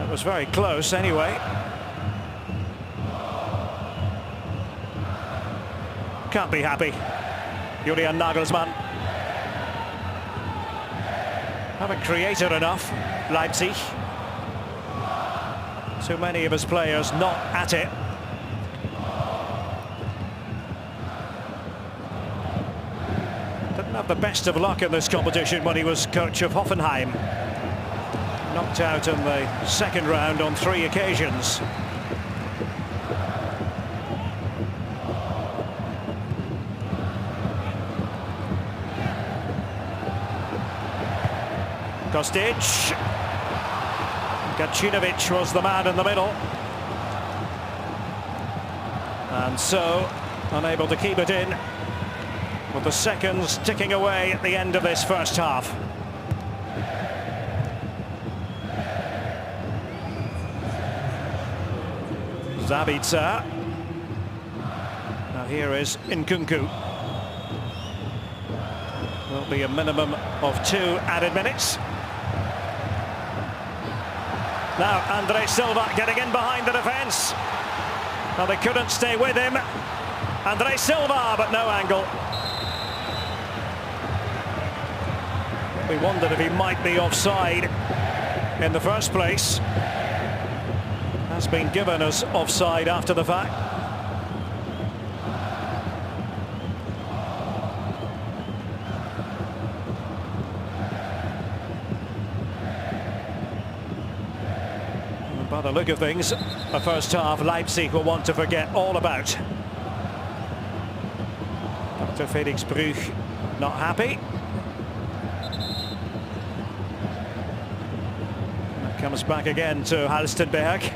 It was very close anyway. Can't be happy, Julian Nagelsmann. Haven't created enough, Leipzig. Too many of his players not at it. Didn't have the best of luck in this competition when he was coach of Hoffenheim. knocked out in the second round on 3 occasions. Kostic. Gacinovic was the man in the middle. And so, unable to keep it in, with the seconds ticking away at the end of this first half. Zabitzer. Now here is Nkunku. Will be a minimum of 2 added minutes. Now Andre Silva getting in behind the defence. Now they couldn't stay with him. Andre Silva, but no angle. We wondered if he might be offside in the first place. Has been given as offside after the fact. By the look of things, the first half Leipzig will want to forget all about. Dr. Felix Bruch not happy. And it comes back again to Halstenberg.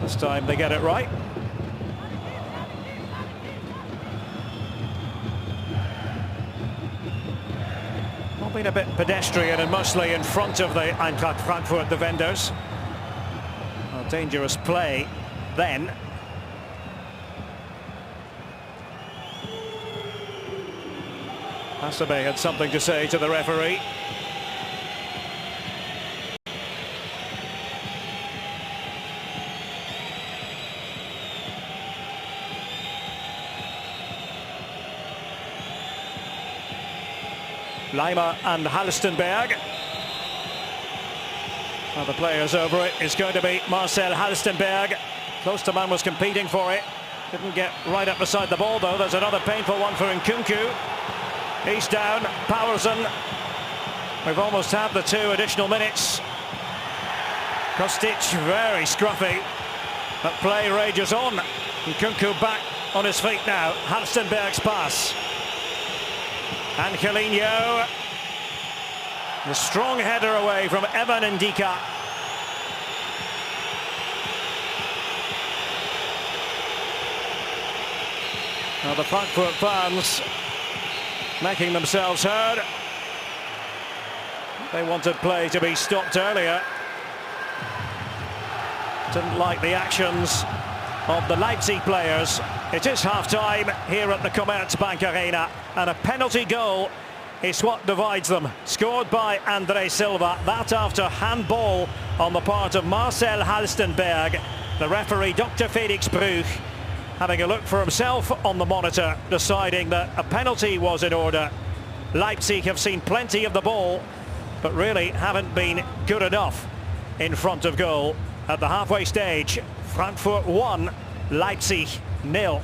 This time they get it right. Been a bit pedestrian and mostly in front of the Eintracht Frankfurt defenders. A dangerous play then. Hasebe had something to say to the referee. Leimer and Halstenberg. Well, the players over it is going to be Marcel Halstenberg. Klostermann was competing for it. Didn't get right up beside the ball though. There's another painful one for Nkunku. He's down. Powerson. We've almost had the 2 additional minutes. Kostic very scruffy. But play rages on. Nkunku back on his feet now. Halstenberg's pass. Angelino, the strong header away from Evan Ndika. Now the Frankfurt fans making themselves heard. They wanted play to be stopped earlier. Didn't like the actions of the Leipzig players. It is half-time here at the Commerzbank Arena, and a penalty goal is what divides them. Scored by Andre Silva, that after handball on the part of Marcel Halstenberg. The referee, Dr. Felix Bruch, having a look for himself on the monitor, deciding that a penalty was in order. Leipzig have seen plenty of the ball, but really haven't been good enough in front of goal. At the halfway stage, Frankfurt 1, Leipzig 0.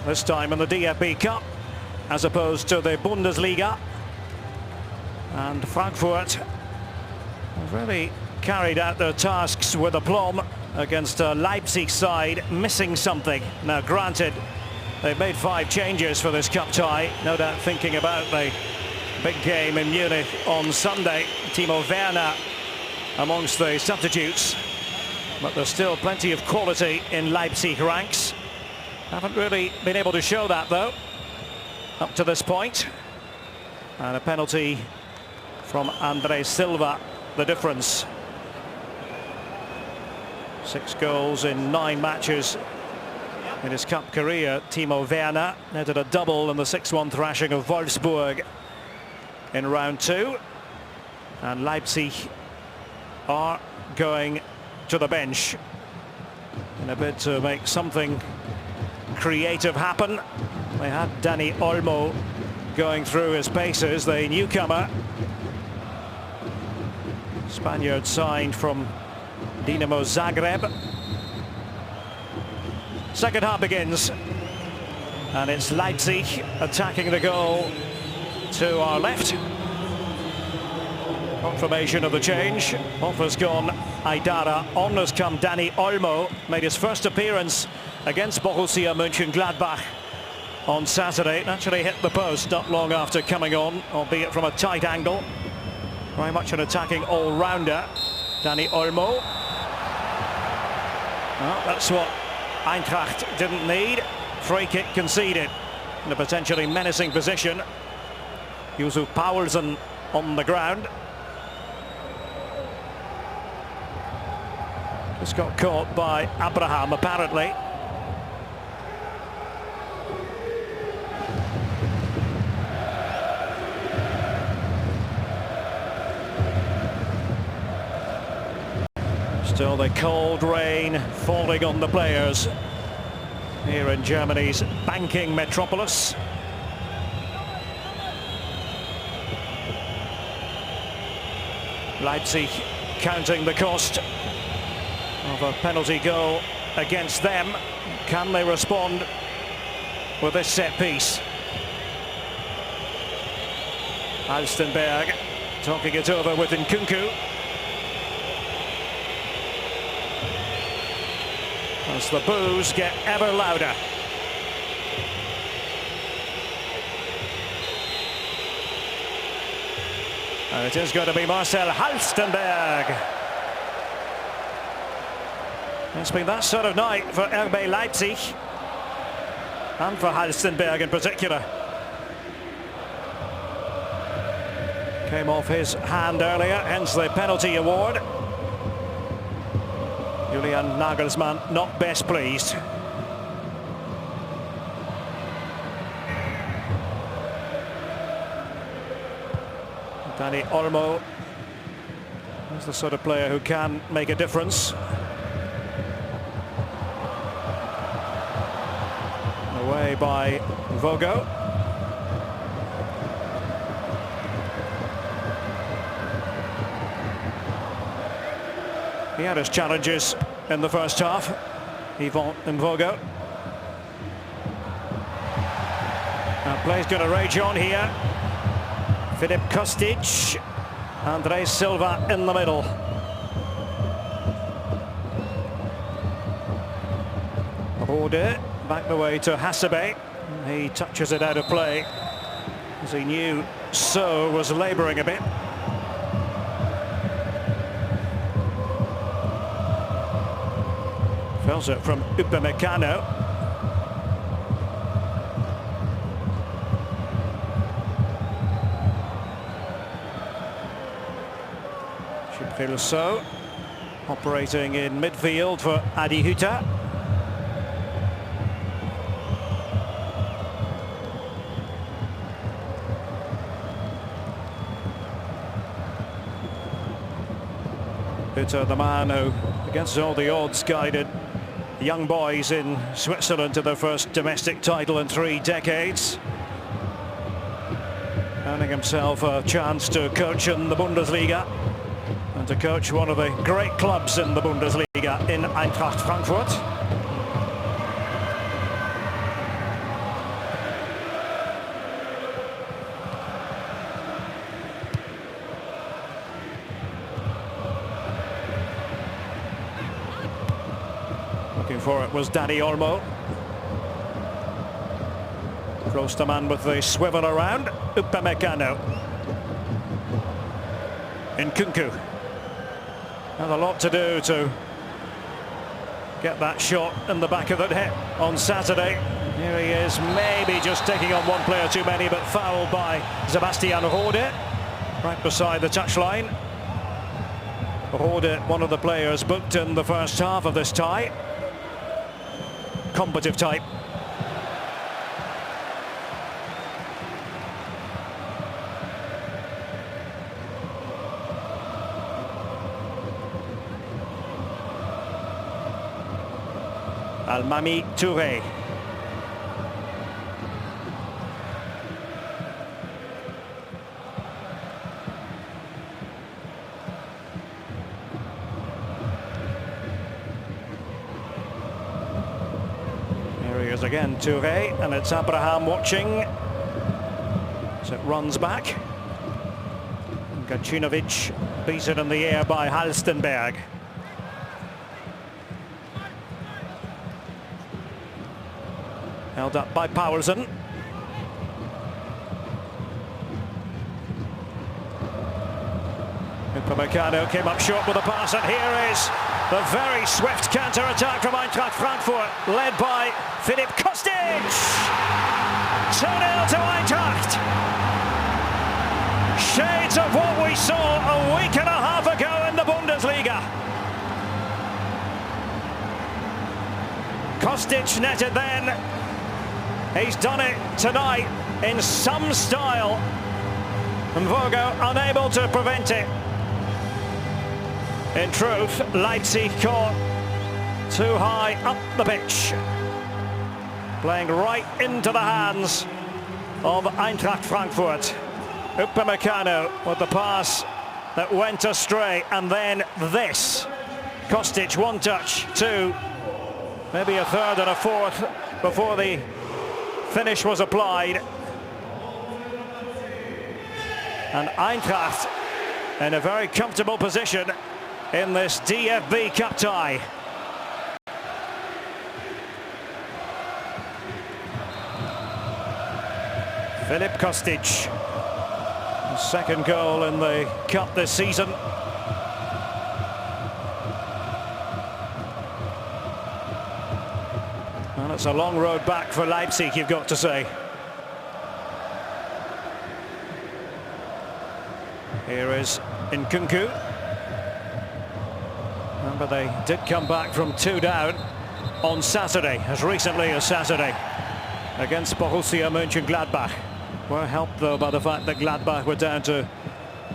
this time in the DFB Cup as opposed to the Bundesliga. And Frankfurt have really carried out their tasks with aplomb against a Leipzig side missing something. Now granted, they've made 5 changes for this cup tie, no doubt thinking about the big game in Munich on Sunday. Timo Werner amongst the substitutes, but there's still plenty of quality in Leipzig ranks. Haven't really been able to show that though up to this point. And a penalty from André Silva, the difference. 6 goals in 9 matches in his cup career. Timo Werner netted a double in the 6-1 thrashing of Wolfsburg in round 2. And Leipzig are going to the bench in a bid to make something creative happen. They had Dani Olmo going through his paces, the newcomer. Spaniard signed from Dinamo Zagreb. Second half begins, and it's Leipzig attacking the goal to our left. Confirmation of the change. Off has gone Aidara. On has come Dani Olmo. Made his first appearance against Borussia Mönchengladbach on Saturday. Naturally hit the post not long after coming on, albeit from a tight angle. Very much an attacking all-rounder, Dani Olmo. Well, that's what Eintracht didn't need. Free kick conceded in a potentially menacing position. Yusuf Poulsen on the ground. Just got caught by Abraham apparently. Still the cold rain falling on the players here in Germany's banking metropolis. Leipzig counting the cost of a penalty goal against them. Can they respond with this set piece? Halstenberg talking it over with Nkunku. As the boos get ever louder. And it is going to be Marcel Halstenberg. It's been that sort of night for RB Leipzig, and for Halstenberg in particular. Came off his hand earlier, hence the penalty award. Julian Nagelsmann not best pleased. Dani Olmo is the sort of player who can make a difference. Away by Vogo. He had his challenges in the first half, Yvon Vogo. Now play's going to rage on here. Filip Kostic, André Silva in the middle. Rode back the way to Hasebe. He touches it out of play as he knew So was labouring a bit. Fells it from Upamecano. So operating in midfield for Adi Huta. Huta, the man who, against all the odds, guided young boys in Switzerland to their first domestic title in 3 decades. Earning himself a chance to coach in the Bundesliga. And to coach one of the great clubs in the Bundesliga in Eintracht Frankfurt. Looking for it was Dani Olmo. Close to man with the swivel around. Upamecano. Nkunku. Had a lot to do to get that shot in the back of the net on Saturday. Here he is, maybe just taking on one player too many, but fouled by Sebastian Rode, right beside the touchline. Rode, one of the players booked in the first half of this tie. Combative type. Almami Touré. Here he is again, Touré, and it's Abraham watching as it runs back. Gacinovic beaten in the air by Halstenberg. Held up by Powerson. Upamecano came up short with a pass, and here is the very swift counter-attack from Eintracht Frankfurt, led by Filip Kostic. 2-0 to Eintracht. Shades of what we saw a week and a half ago in the Bundesliga. Kostic netted then. He's done it tonight in some style, and Vogo unable to prevent it. In truth, Leipzig caught too high up the pitch, playing right into the hands of Eintracht Frankfurt. Upamecano with the pass that went astray, and then this. Kostic, one touch, two, maybe a third and a fourth before the finish was applied, and Eintracht in a very comfortable position in this DFB Cup tie. Filip Kostic, his second goal in the Cup this season. And it's a long road back for Leipzig, you've got to say. Here is Nkunku. Remember, they did come back from 2 down on Saturday, as recently as Saturday, against Borussia Mönchengladbach. Were helped, though, by the fact that Gladbach were down to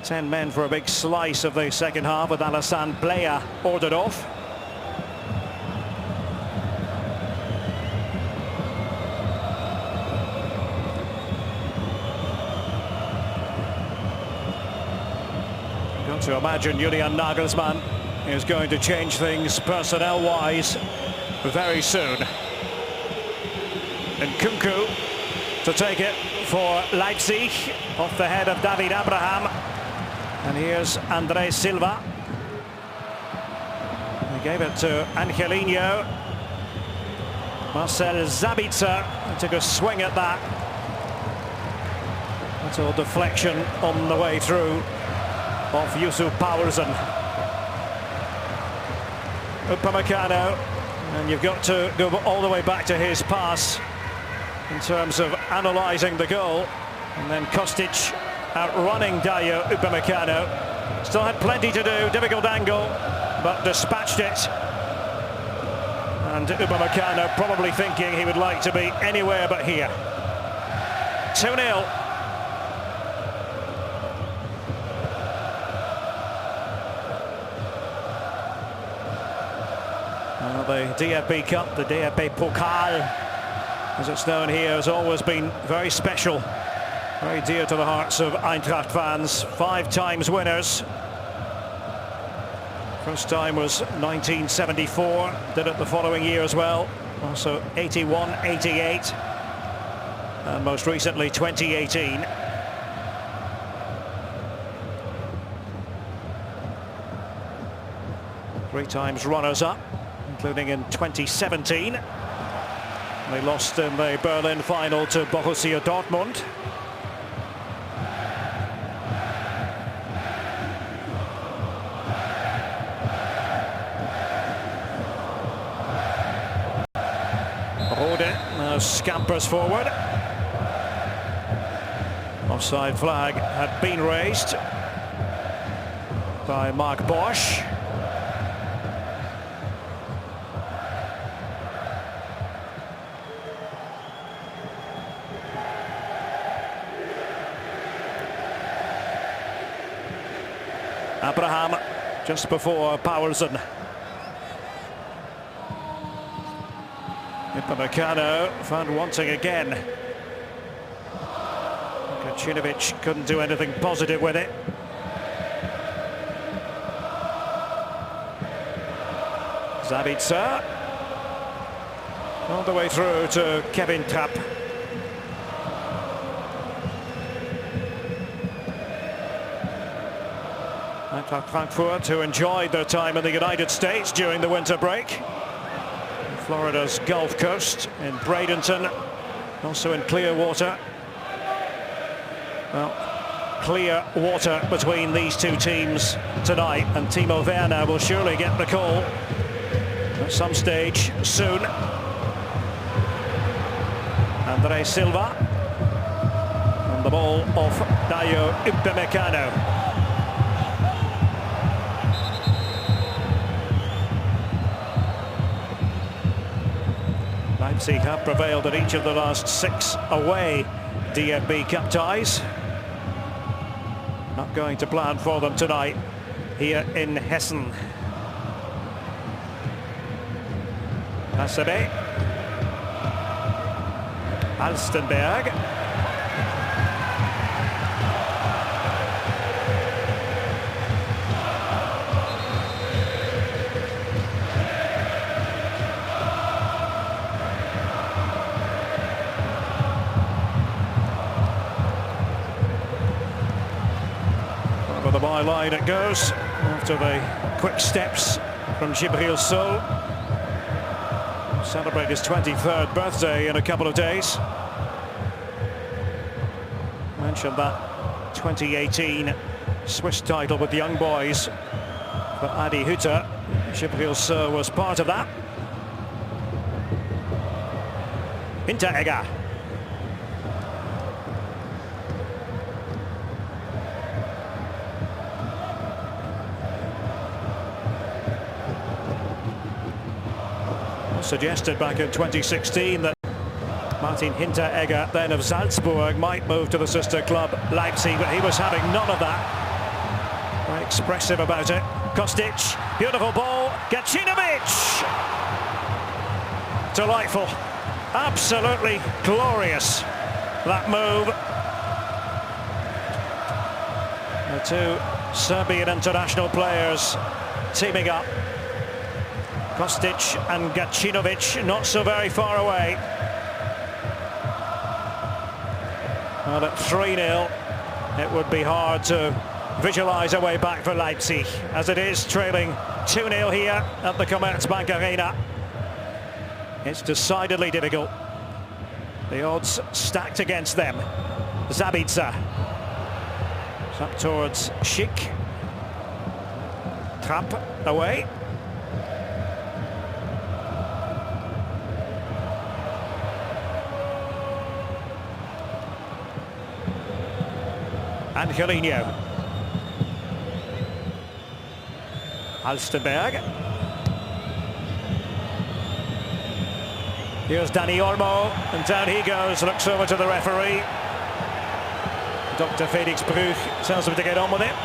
10 men for a big slice of the second half, with Alassane Plea ordered off. Got to imagine Julian Nagelsmann is going to change things personnel-wise very soon. And Nkunku to take it for Leipzig, off the head of David Abraham. And here's André Silva. He gave it to Angelino. Marcel Sabitzer took a swing at that. Little deflection on the way through of Yusuf Powerson. Upamecano, and you've got to go all the way back to his pass in terms of analysing the goal. And then Kostic outrunning Dayo Upamecano. Still had plenty to do, difficult angle, but dispatched it. And Upamecano probably thinking he would like to be anywhere but here. 2-0. The DFB Cup, the DFB-Pokal, as it's known here, has always been very special, very dear to the hearts of Eintracht fans. 5 times winners. First time was 1974, did it the following year as well. Also 81, 88, and most recently 2018. Three times runners-up. including in 2017. They lost in the Berlin final to Borussia Dortmund. Rode now scampers forward. Offside flag had been raised by Mark Bosch. Abraham just before Powerson. Upamecano found wanting again. Gacinovic couldn't do anything positive with it. Zabitzer all the way through to Kevin Trapp. Eintracht Frankfurt, who enjoyed their time in the United States during the winter break. Florida's Gulf Coast, in Bradenton, also in Clearwater. Well, clear water between these two teams tonight, and Timo Werner will surely get the call at some stage soon. Andre Silva on the ball of Dayo Upamecano. Leipzig have prevailed at each of the last 6 away DFB Cup ties. Not going to plan for them tonight here in Hessen. Hasebe. Alstenberg. Over the byline it goes after the quick steps from Djibril Sow. Celebrate his 23rd birthday in a couple of days. Mentioned that 2018 Swiss title with the young boys for Adi Hütter. Djibril Sow was part of that. Hinteregger. Suggested back in 2016 that Martin Hinteregger, then of Salzburg, might move to the sister club Leipzig, but he was having none of that. Very expressive about it. Kostic, beautiful ball. Gacinovic! Delightful. Absolutely glorious, that move. The two Serbian international players teaming up. Kostic and Gacinovic not so very far away. Well, at 3-0, it would be hard to visualise a way back for Leipzig. As it is, trailing 2-0 here at the Commerzbank Arena. It's decidedly difficult. The odds stacked against them. Zabitzer. It's up towards Schick. Trapp away. Angelino. Alstenberg. Here's Dani Olmo, and down he goes, looks over to the referee. Dr. Felix Bruch tells him to get on with it.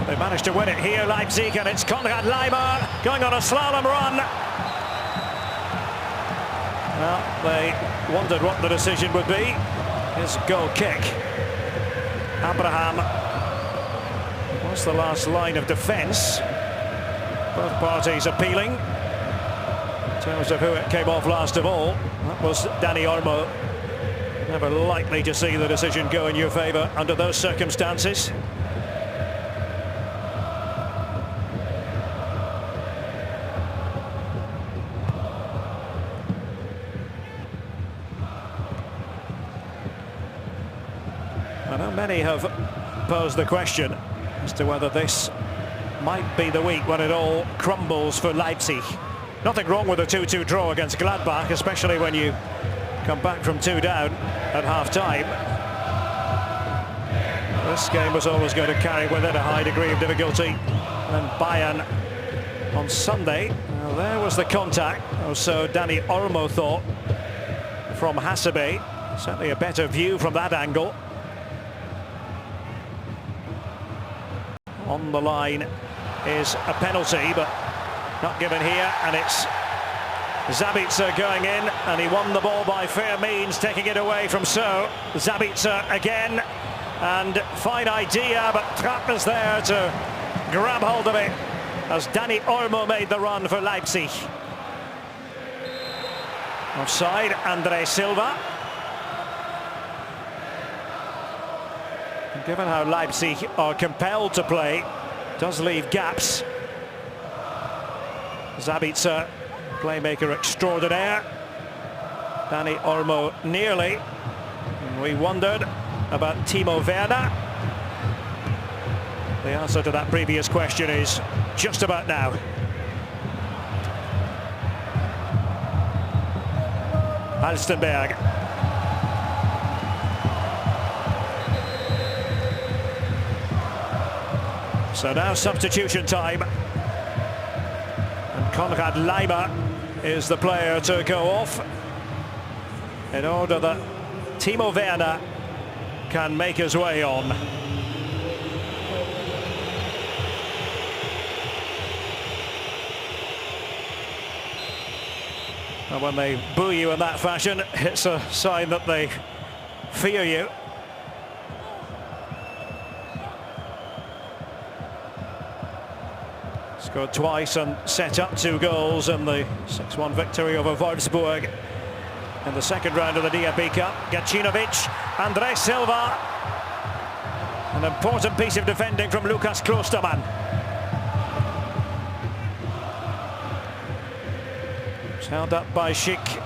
They managed to win it here, Leipzig, and it's Konrad Laimer going on a slalom run. Well, they wondered what the decision would be. His goal kick. Abraham was the last line of defence. Both parties appealing. In terms of who it came off last of all, that was Dani Olmo. Never likely to see the decision go in your favour under those circumstances. I know many have posed the question as to whether this might be the week when it all crumbles for Leipzig. Nothing wrong with a 2-2 draw against Gladbach, especially when you come back from 2 down at half-time. This game was always going to carry with it a high degree of difficulty. And Bayern on Sunday, well, there was the contact, or so Dani Olmo thought, from Hasebe. Certainly a better view from that angle. On the line is a penalty, but not given here, and it's Zabitzer going in, and he won the ball by fair means, taking it away from Zabitzer again, and fine idea, but Trapp is there to grab hold of it as Dani Olmo made the run for Leipzig. Offside, Andre Silva. And given how Leipzig are compelled to play, does leave gaps. Zabitzer, playmaker extraordinaire. Dani Olmo nearly. And we wondered about Timo Werner. The answer to that previous question is just about now. Halstenberg. So now substitution time. And Konrad Laimer is the player to go off in order that Timo Werner can make his way on. And when they boo you in that fashion, it's a sign that they fear you. Scored twice and set up 2 goals in the 6-1 victory over Wolfsburg in the second round of the DFB Cup. Gacinovic, Andre Silva. An important piece of defending from Lukas Klostermann. It's held up by Schick.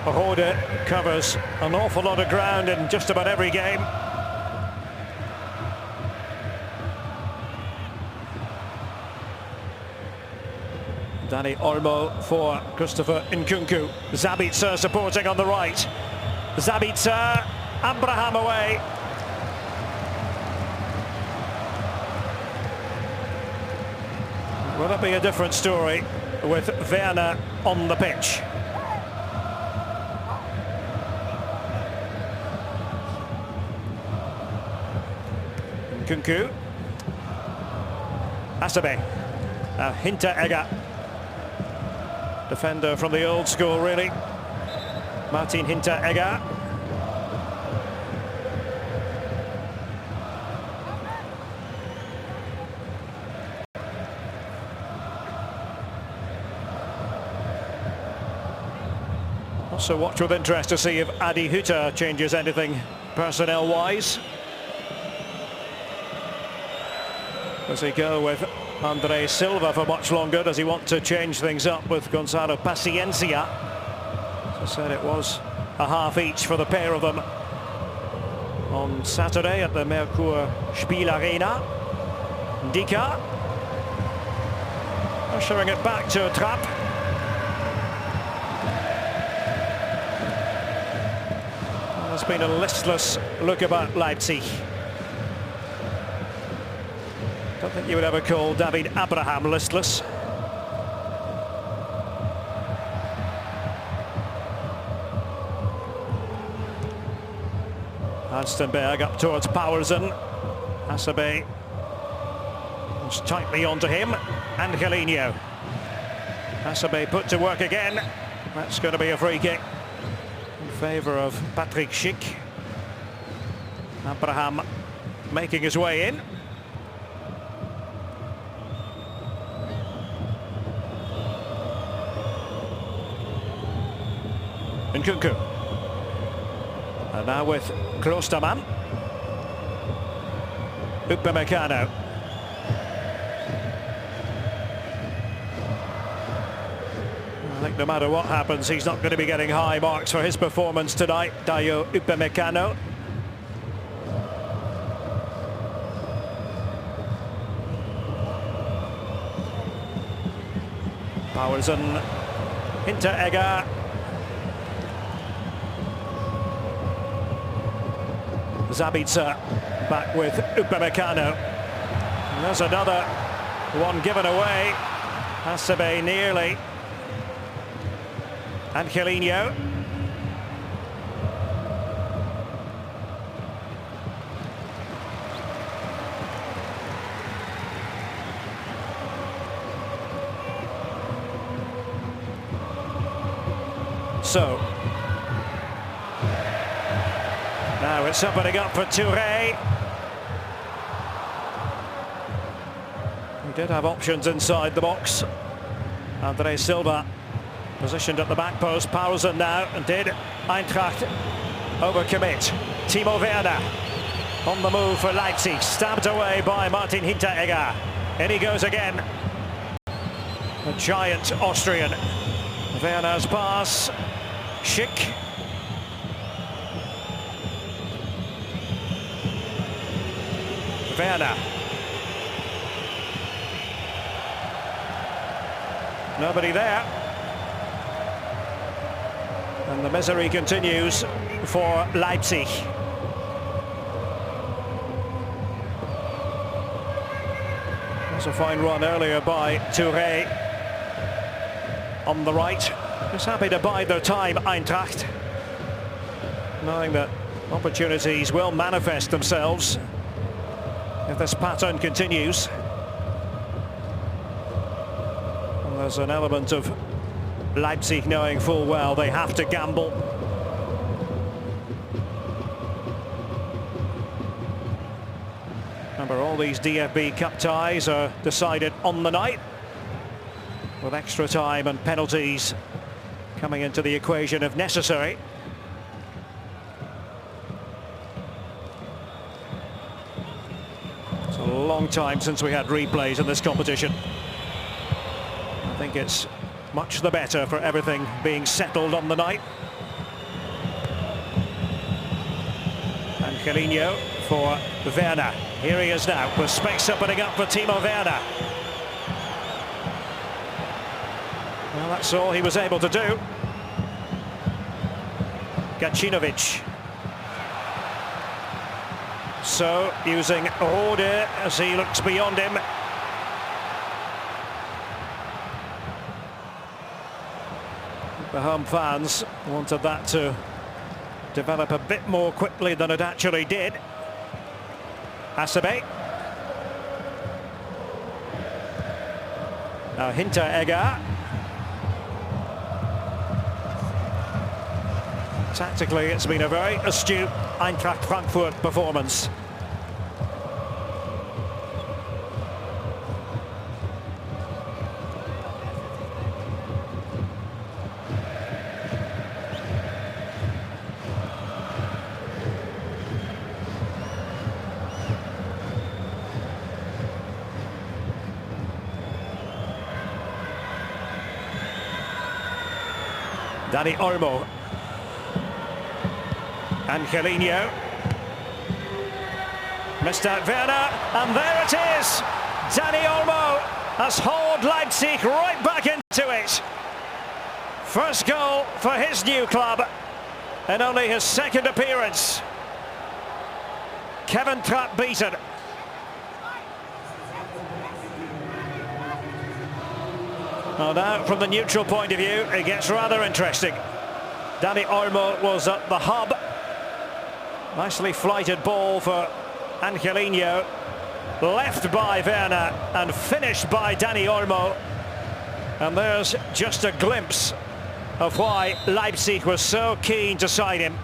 Rode covers an awful lot of ground in just about every game. Dani Olmo for Christopher Nkunku. Zabitzer supporting on the right. Zabitzer, Abraham away. Will it be a different story with Werner on the pitch? Nkunku. Hasebe. Hinteregger. Defender from the old school, really. Martin Hinteregger. Also watch with interest to see if Adi Hütter changes anything personnel-wise. Does he go with Andre Silva for much longer? Does he want to change things up with Gonzalo Paciencia? As I said, it was a half each for the pair of them on Saturday at the Merkur Spiel Arena. Dika ushering it back to Trapp. There's been a listless look about Leipzig. Don't think you would ever call David Abraham listless. Halstenberg up towards Powersen. Hasebe was tightly onto him. Angelino. Hasebe put to work again. That's going to be a free kick in favour of Patrick Schick. Abraham making his way in. Nkunku. And now with Klosterman. Upamecano. I think no matter what happens, he's not going to be getting high marks for his performance tonight, Dayo Upamecano. Powersen, Hinteregger. Zabitzer back with Upamecano. And there's another one given away. Hasebe nearly. Angelino. So now it's opening up for Touré. He did have options inside the box. Andre Silva positioned at the back post. Powersen now, and did Eintracht overcommit. Timo Werner on the move for Leipzig, stabbed away by Martin Hinteregger. In he goes again. The giant Austrian. Werner's pass. Schick. Werner. Nobody there. And the misery continues for Leipzig. There's a fine run earlier by Touré on the right. Just happy to bide their time, Eintracht, knowing that opportunities will manifest themselves if this pattern continues. And there's an element of Leipzig knowing full well they have to gamble. Remember, all these DFB Cup ties are decided on the night, with extra time and penalties coming into the equation if necessary. It's a long time since we had replays in this competition. I think it's much the better for everything being settled on the night. Angelino for Werner. Here he is now, with space opening up for Timo Werner. Well, that's all he was able to do. Gacinovic. So, using Rode as he looks beyond him. The home fans wanted that to develop a bit more quickly than it actually did. Hasebe. Now Hinteregger. Tactically, it's been a very astute Eintracht Frankfurt performance. Dani Olmo. Angelino. Mr. Werner, and there it is! Dani Olmo has hauled Leipzig right back into it. First goal for his new club, and only his second appearance. Kevin Trapp beaten. Well, now, from the neutral point of view, it gets rather interesting. Dani Olmo was at the hub. Nicely flighted ball for Angelino. Left by Werner and finished by Dani Olmo. And there's just a glimpse of why Leipzig was so keen to sign him.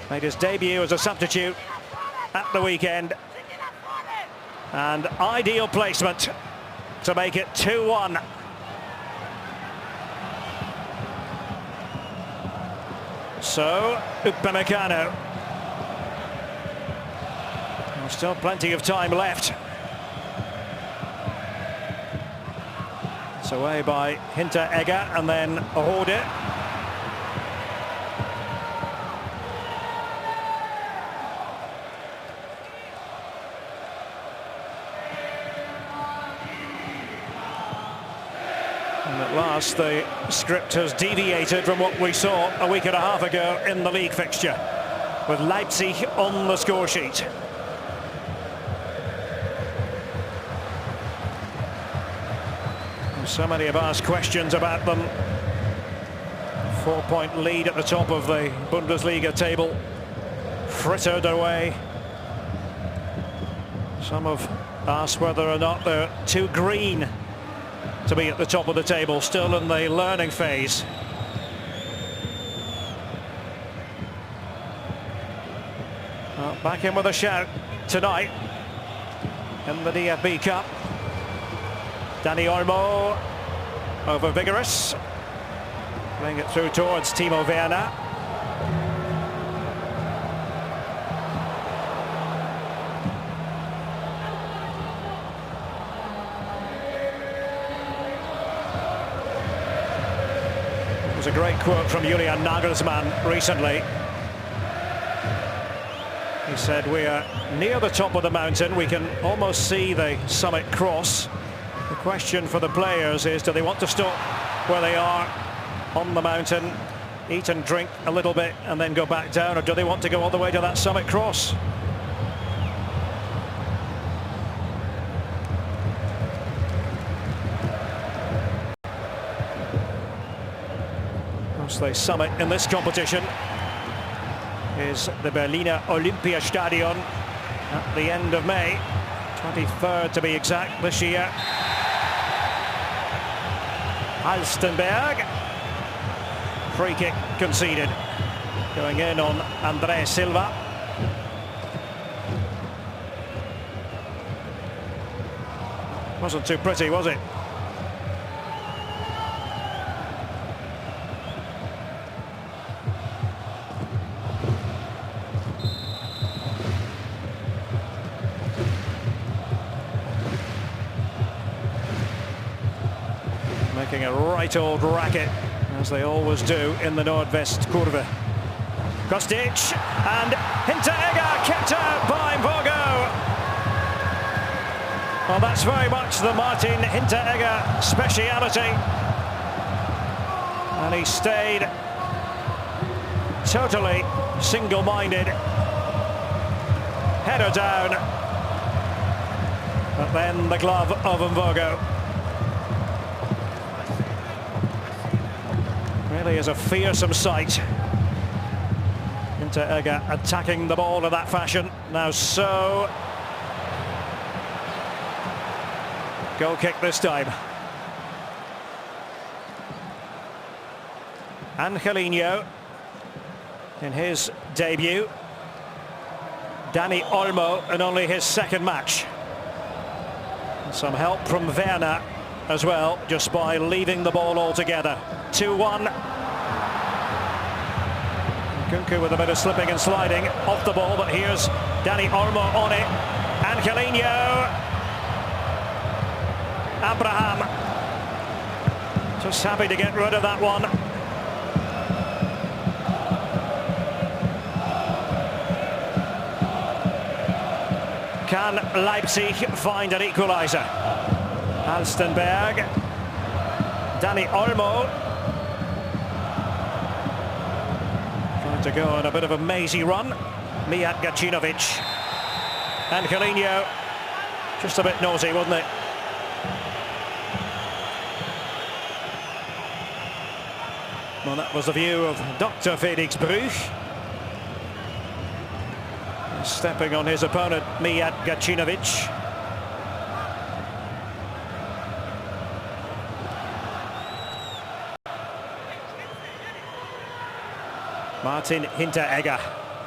Made his debut as a substitute at the weekend. And ideal placement to make it 2-1. So, Upamecano. Still plenty of time left. It's away by Hinteregger and then Rode. And at last the script has deviated from what we saw a week and a half ago in the league fixture, with Leipzig on the score sheet. So many have asked questions about them. 4-point lead at the top of the Bundesliga table, frittered away. Some have asked whether or not they're too green to be at the top of the table, still in the learning phase. Well, back in with a shout tonight in the DFB Cup. Dani Olmo over Vigorous, playing it through towards Timo Werner. It was a great quote from Julian Nagelsmann recently. He said, "We are near the top of the mountain, we can almost see the summit cross. The question for the players is, do they want to stop where they are on the mountain, eat and drink a little bit and then go back down, or do they want to go all the way to that summit cross?" Of course, the summit in this competition is the Berliner Olympiastadion at the end of May, 23rd to be exact this year. Halstenberg, free kick conceded, going in on André Silva. Wasn't too pretty, was it? Making a right old racket, as they always do in the Nordwest Kurve. Kostic, and Hinteregger kept out by Vogo. Well, that's very much the Martin Hinteregger speciality. And he stayed totally single-minded. Header down. But then the glove of Vogo. Really is a fearsome sight. Hinteregger attacking the ball in that fashion. Now so. Goal kick this time. Angelino in his debut. Dani Olmo in only his second match. And some help from Werner as well, just by leaving the ball altogether. 2-1. Kunku with a bit of slipping and sliding off the ball, but here's Dani Olmo on it. Angelino. Abraham. Just happy to get rid of that one. Can Leipzig find an equaliser? Halstenberg. Dani Olmo. Trying to go on a bit of a mazy run. Mijat Gacinovic. Angelino. Just a bit naughty, wasn't it? Well, that was the view of Dr. Felix Bruch. Stepping on his opponent, Mijat Gacinovic. Martin Hinteregger,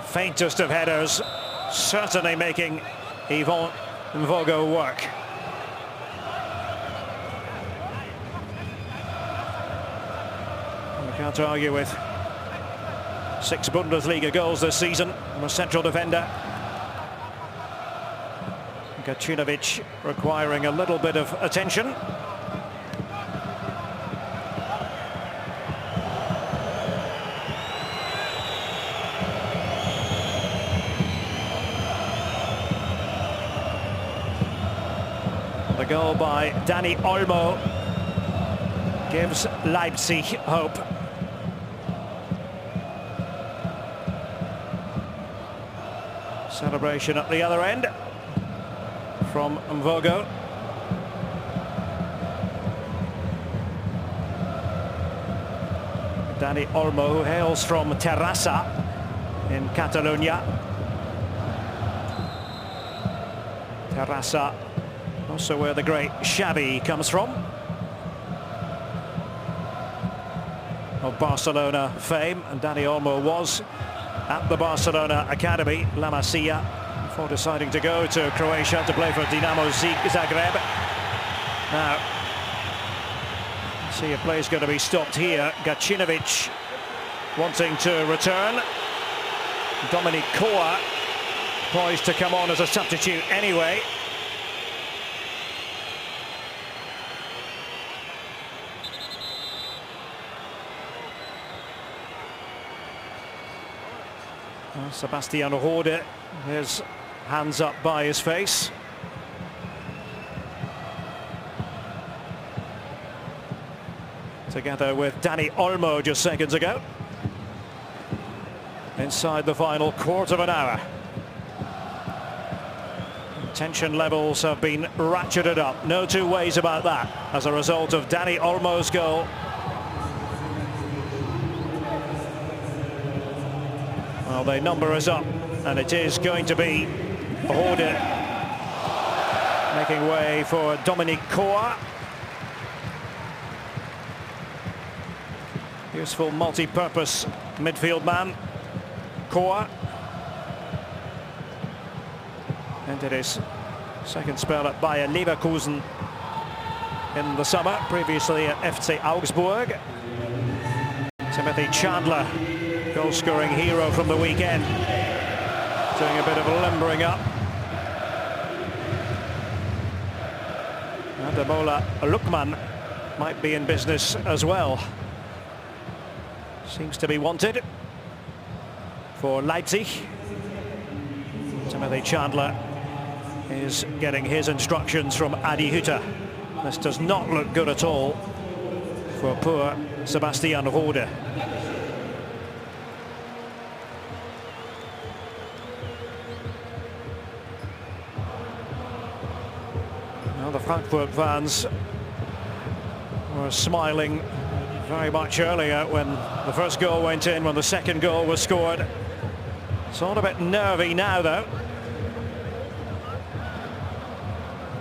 faintest of headers, certainly making Yvon Vogo work. We can't argue with 6 Bundesliga goals this season. A central defender. Gacinovic requiring a little bit of attention. The goal by Dani Olmo gives Leipzig hope. Celebration at the other end from Mvogo. Dani Olmo, who hails from Terrassa in Catalonia. Terrassa, also where the great Xavi comes from, of Barcelona fame, and Dani Olmo was at the Barcelona Academy, La Masia, before deciding to go to Croatia to play for Dinamo Zagreb. Now, see if play is going to be stopped here. Gacinovic wanting to return. Dominic Koa poised to come on as a substitute anyway. Sebastian Rode, his hands up by his face. Together with Dani Olmo just seconds ago. Inside the final quarter of an hour. Tension levels have been ratcheted up, no two ways about that, as a result of Dani Olmo's goal. Well, they number us up, and it is going to be Rode making way for Dominic Koa. Useful multi-purpose midfield man, Koa. Ended his second spell at Bayer Leverkusen in the summer, previously at FC Augsburg. Timothy Chandler, goal-scoring hero from the weekend, doing a bit of limbering up. Ademola Lookman might be in business as well. Seems to be wanted for Leipzig. Timothy Chandler is getting his instructions from Adi Hütter. This does not look good at all for poor Sebastian Rode. Well, the Frankfurt fans were smiling very much earlier when the first goal went in, when the second goal was scored. It's all a bit nervy now, though.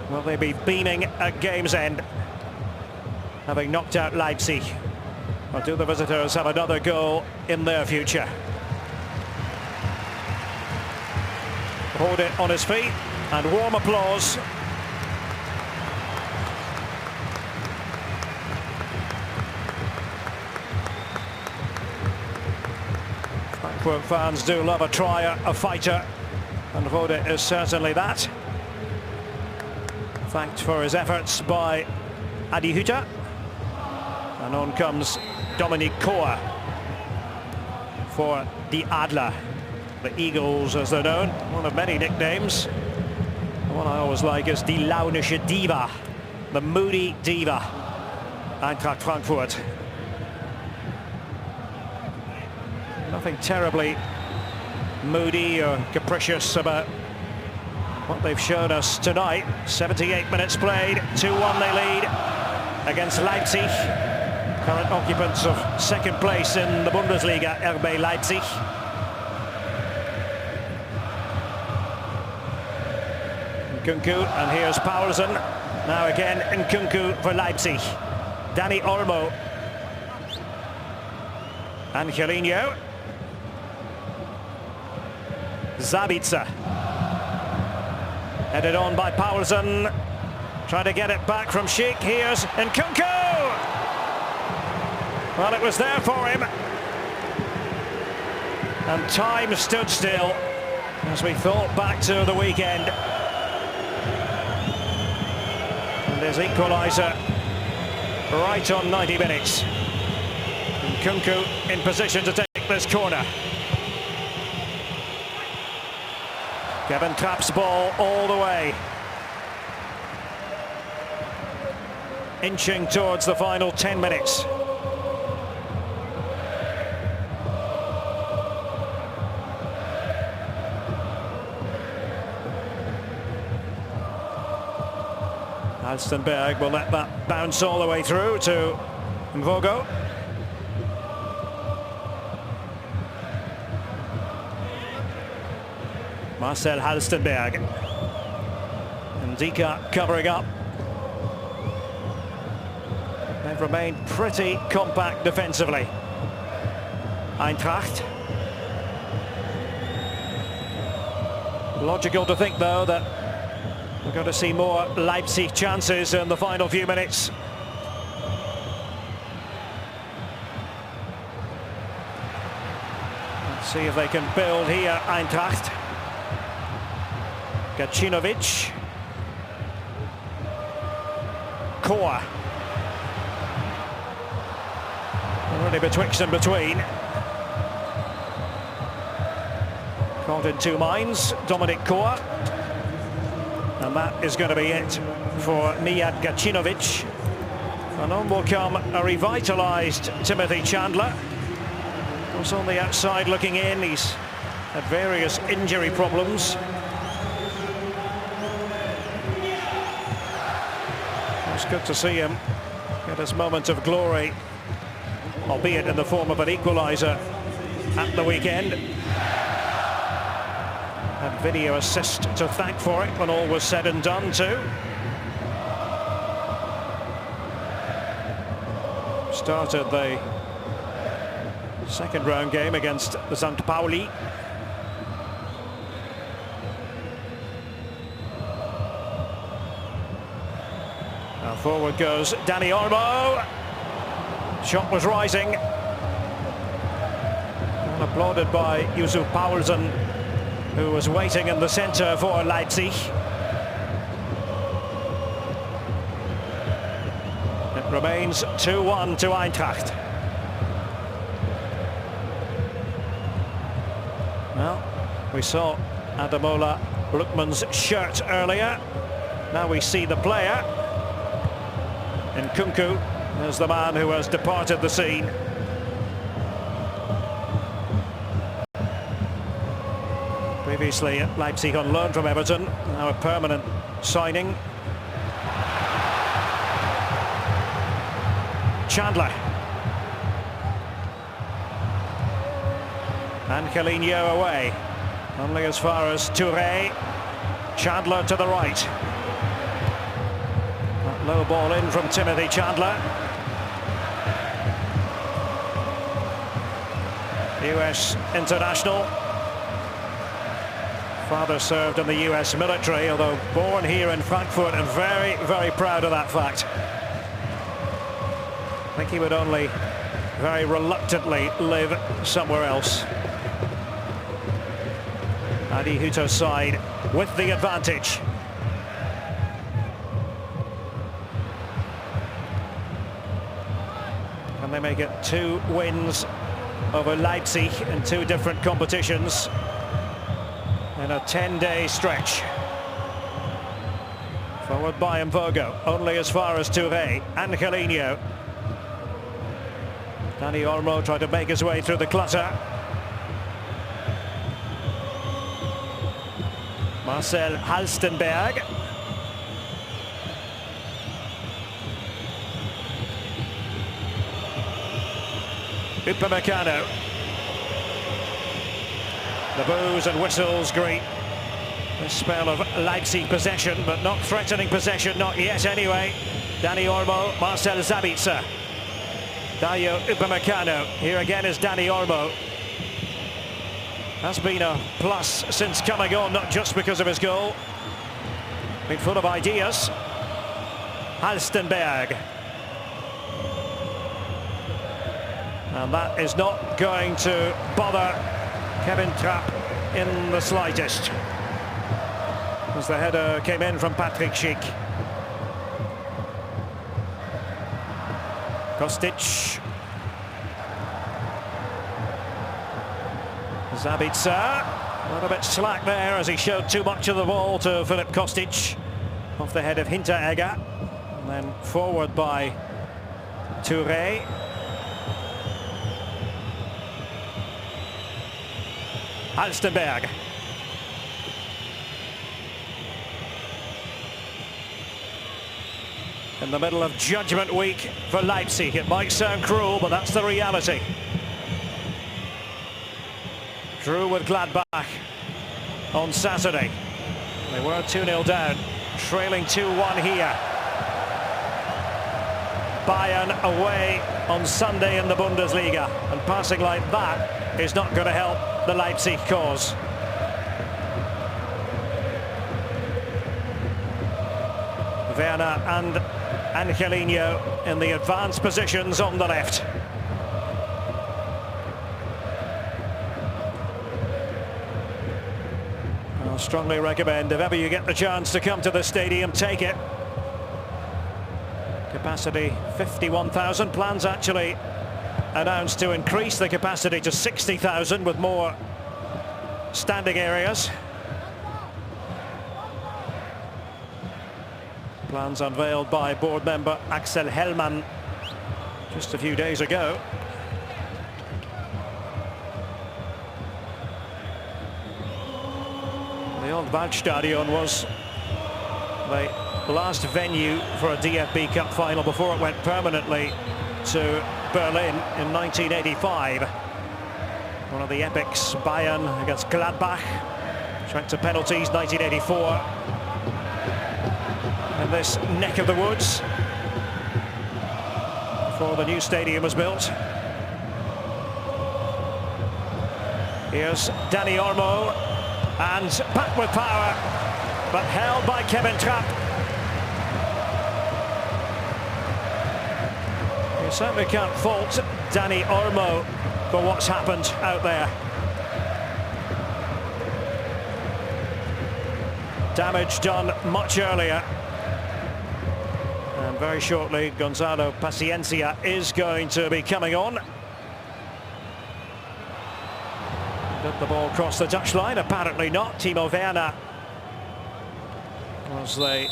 Will they be beaming at game's end, having knocked out Leipzig? Or do the visitors have another goal in their future? Hold it on his feet, and warm applause. Frankfurt fans do love a trier, a fighter, and Rode is certainly that. Thanked for his efforts by Adi Hütter. And on comes Dominic Koa for the Adler. The Eagles, as they're known, one of many nicknames. The one I always like is Die Launische Diva, the moody diva, Eintracht Frankfurt. Nothing terribly moody or capricious about what they've shown us tonight. 78 minutes played, 2-1 they lead against Leipzig, current occupants of second place in the Bundesliga, RB Leipzig. Nkunku, and here's Paulsen. Now again Nkunku for Leipzig. Dani Olmo. Angelino. Zabitzer. Headed on by Paulsen. Trying to get it back from Schick. Here's Nkunku. Well, it was there for him. And time stood still as we thought back to the weekend. And his equaliser right on 90 minutes. And Kunku in position to take this corner. Kevin Trapp's ball all the way. Inching towards the final 10 minutes. Halstenberg will let that bounce all the way through to Mvogo. Marcel Halstenberg. And Dika covering up. They've remained pretty compact defensively. Eintracht. Logical to think, though, that we're going to see more Leipzig chances in the final few minutes. Let's see if they can build here, Eintracht. Gacinovic. Koa. Already betwixt and between. Caught in two minds, Dominic Koa. And that is going to be it for Mijat Gacinovic. And on will come a revitalised Timothy Chandler. Was on the outside looking in. He's had various injury problems. It's good to see him get his moment of glory, albeit in the form of an equaliser at the weekend. And video assist to thank for it when all was said and done too. Started the second round game against St. Pauli. Now forward goes Dani Olmo. Shot was rising. And applauded by Yusuf Paulsen, who was waiting in the centre for Leipzig. It remains 2-1 to Eintracht. Well, we saw Ademola Lookman's shirt earlier. Now we see the player. And Kunku is the man who has departed the scene. Previously at Leipzig on loan from Everton, now a permanent signing. Chandler. Angelino away. Only as far as Touré. Chandler to the right. That low ball in from Timothy Chandler. US international. Father served in the US military, although born here in Frankfurt, and very, very proud of that fact. I think he would only very reluctantly live somewhere else. Adi Hutto's side with the advantage. Can they make it 2 wins over Leipzig in 2 different competitions in a 10-day stretch? Forward by Mvogo, only as far as Touré. Angelino. Dani Olmo tried to make his way through the clutter. Marcel Halstenberg. Upamecano. The boos and whistles greet this spell of Leipzig possession, but not threatening possession, not yet anyway. Dani Olmo, Marcel Sabitzer. Dayo Upamecano. Here again is Dani Olmo. Has been a plus since coming on, not just because of his goal. Been full of ideas. Halstenberg. And that is not going to bother Kevin Trapp in the slightest, as the header came in from Patrick Schick. Kostic. Zabitzer, a little bit slack there as he showed too much of the ball to Filip Kostic, off the head of Hinteregger, and then forward by Touré. Halstenberg. In the middle of judgment week for Leipzig. It might sound cruel, but that's the reality. Drew with Gladbach on Saturday. They were 2-0 down, trailing 2-1 here. Bayern away on Sunday in the Bundesliga, and passing like that is not going to help the Leipzig cause. Werner and Angelino in the advanced positions on the left. I'll strongly recommend, if ever you get the chance to come to the stadium, take it. Capacity 51,000, plans actually announced to increase the capacity to 60,000 with more standing areas. Plans unveiled by board member Axel Hellmann just a few days ago. The old Waldstadion was the last venue for a DFB Cup final before it went permanently to Berlin in 1985. One of the epics, Bayern against Gladbach, tracked to penalties 1984. In this neck of the woods before the new stadium was built. Here's Dani Olmo, and back with power, but held by Kevin Trapp. You certainly can't fault Dani Olmo for what's happened out there. Damage done much earlier. And very shortly, Gonzalo Paciencia is going to be coming on. Did the ball cross the touchline? Apparently not. Timo Werner was the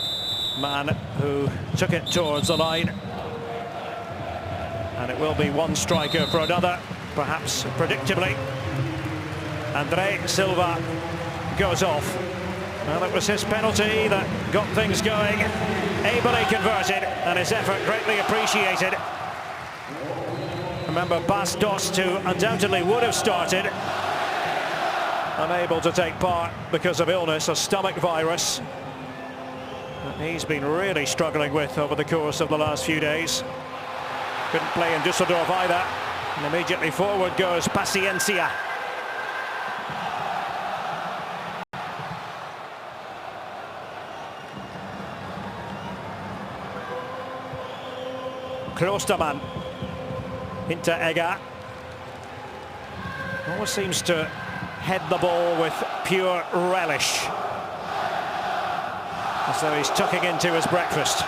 man who took it towards the line. And it will be one striker for another, perhaps predictably. Andre Silva goes off. Well, it was his penalty that got things going. Ably converted, and his effort greatly appreciated. Remember, Bas Dost, who undoubtedly would have started, unable to take part because of illness, a stomach virus that he's been really struggling with over the course of the last few days. Couldn't play in Düsseldorf either. And immediately forward goes Paciencia. Klostermann, Hinteregger, always seems to head the ball with pure relish, as though he's tucking into his breakfast.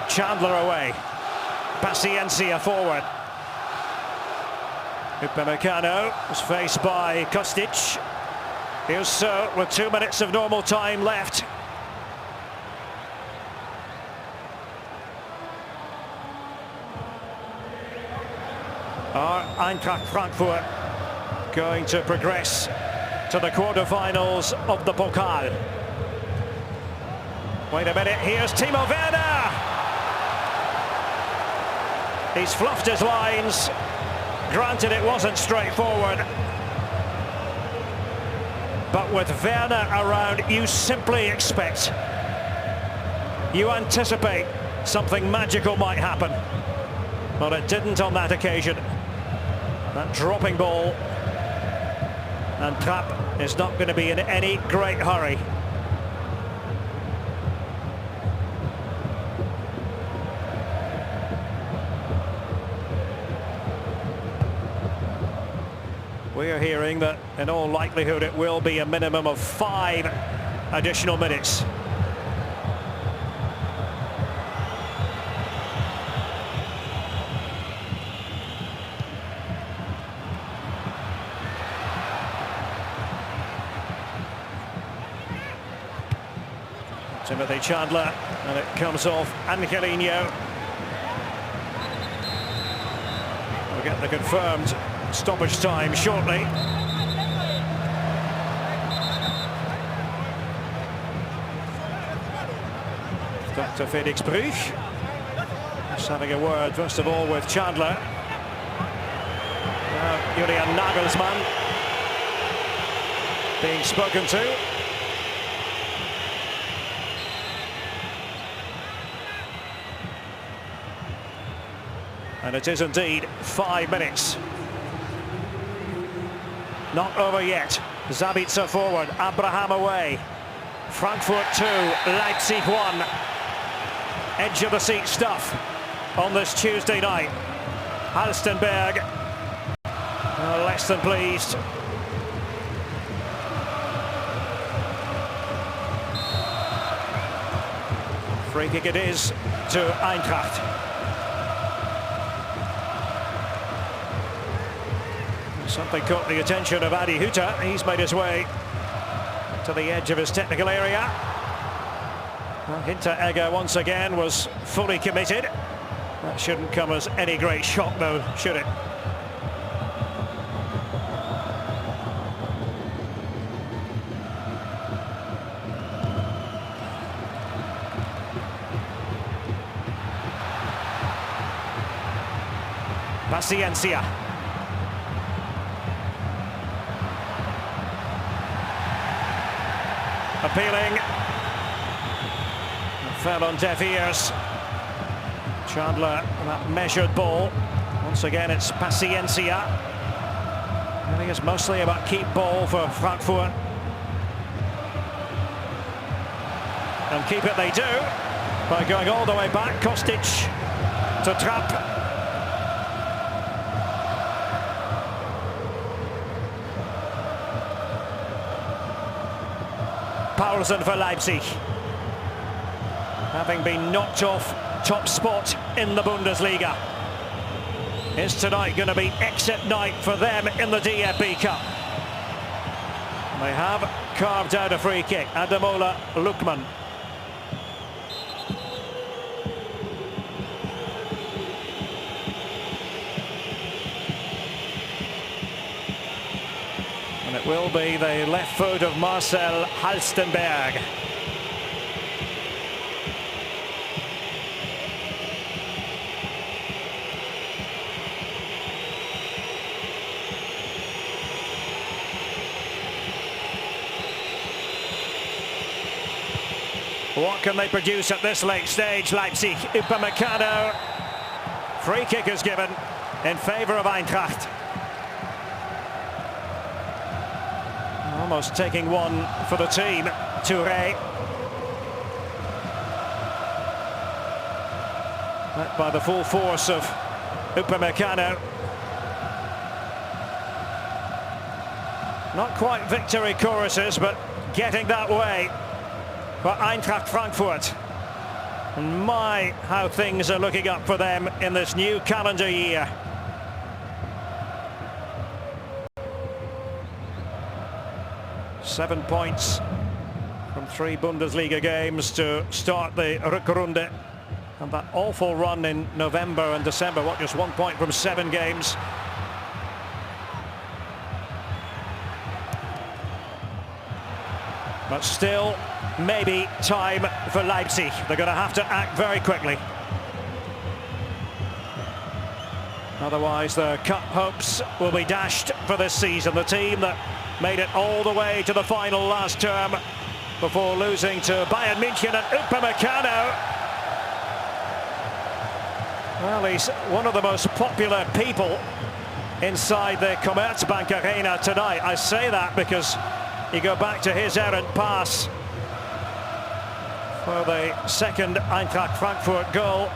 Chandler away, Paciencia forward. Upamecano was faced by Kostic. Here's so with 2 minutes of normal time left. Are Eintracht Frankfurt going to progress to the quarter-finals of the Pokal? Wait a minute, here's Timo Werner! He's fluffed his lines. Granted, it wasn't straightforward. But with Werner around, you simply expect, you anticipate something magical might happen. But it didn't on that occasion. That dropping ball. And Trapp is not going to be in any great hurry. We're hearing that in all likelihood it will be a minimum of 5 additional minutes. Timothy Chandler, and it comes off Angelino. We'll get the confirmed stoppage time shortly. Dr. Felix Brugge just having a word first of all with Chandler. Now Julian Nagelsmann being spoken to. And it is indeed 5 minutes. Not over yet. Zabitzer forward, Abraham away. Frankfurt 2, Leipzig 1. Edge of the seat stuff on this Tuesday night. Halstenberg less than pleased. Free kick it is to Eintracht. Something caught the attention of Adi Hutter. He's made his way to the edge of his technical area. Hinteregger once again was fully committed. That shouldn't come as any great shock though, should it? Paciencia. Appealing. Fell on deaf ears. Chandler, that measured ball. Once again, it's Paciencia. I think it's mostly about keep ball for Frankfurt. And keep it they do by going all the way back. Kostic to Trapp. Paulsen for Leipzig, having been knocked off top spot in the Bundesliga. Is tonight going to be exit night for them in the DFB Cup? They have carved out a free kick. Ademola Lookman. And it will be the left foot of Marcel Halstenberg. What can they produce at this late stage? Leipzig, Upamecano. Free kick is given in favour of Eintracht. Almost taking one for the team, Touré. Met by the full force of Upamecano. Not quite victory choruses, but getting that way for Eintracht Frankfurt. And my, how things are looking up for them in this new calendar year. Seven points from 3 Bundesliga games to start the Rückrunde. And that awful run in November and December, what, just 1 point from 7 games. But still, maybe time for Leipzig. They're going to have to act very quickly. Otherwise, their cup hopes will be dashed for this season. The team that made it all the way to the final last term before losing to Bayern München and Upamecano. Well, he's one of the most popular people inside the Commerzbank Arena tonight. I say that because you go back to his errant pass for the second Eintracht Frankfurt goal,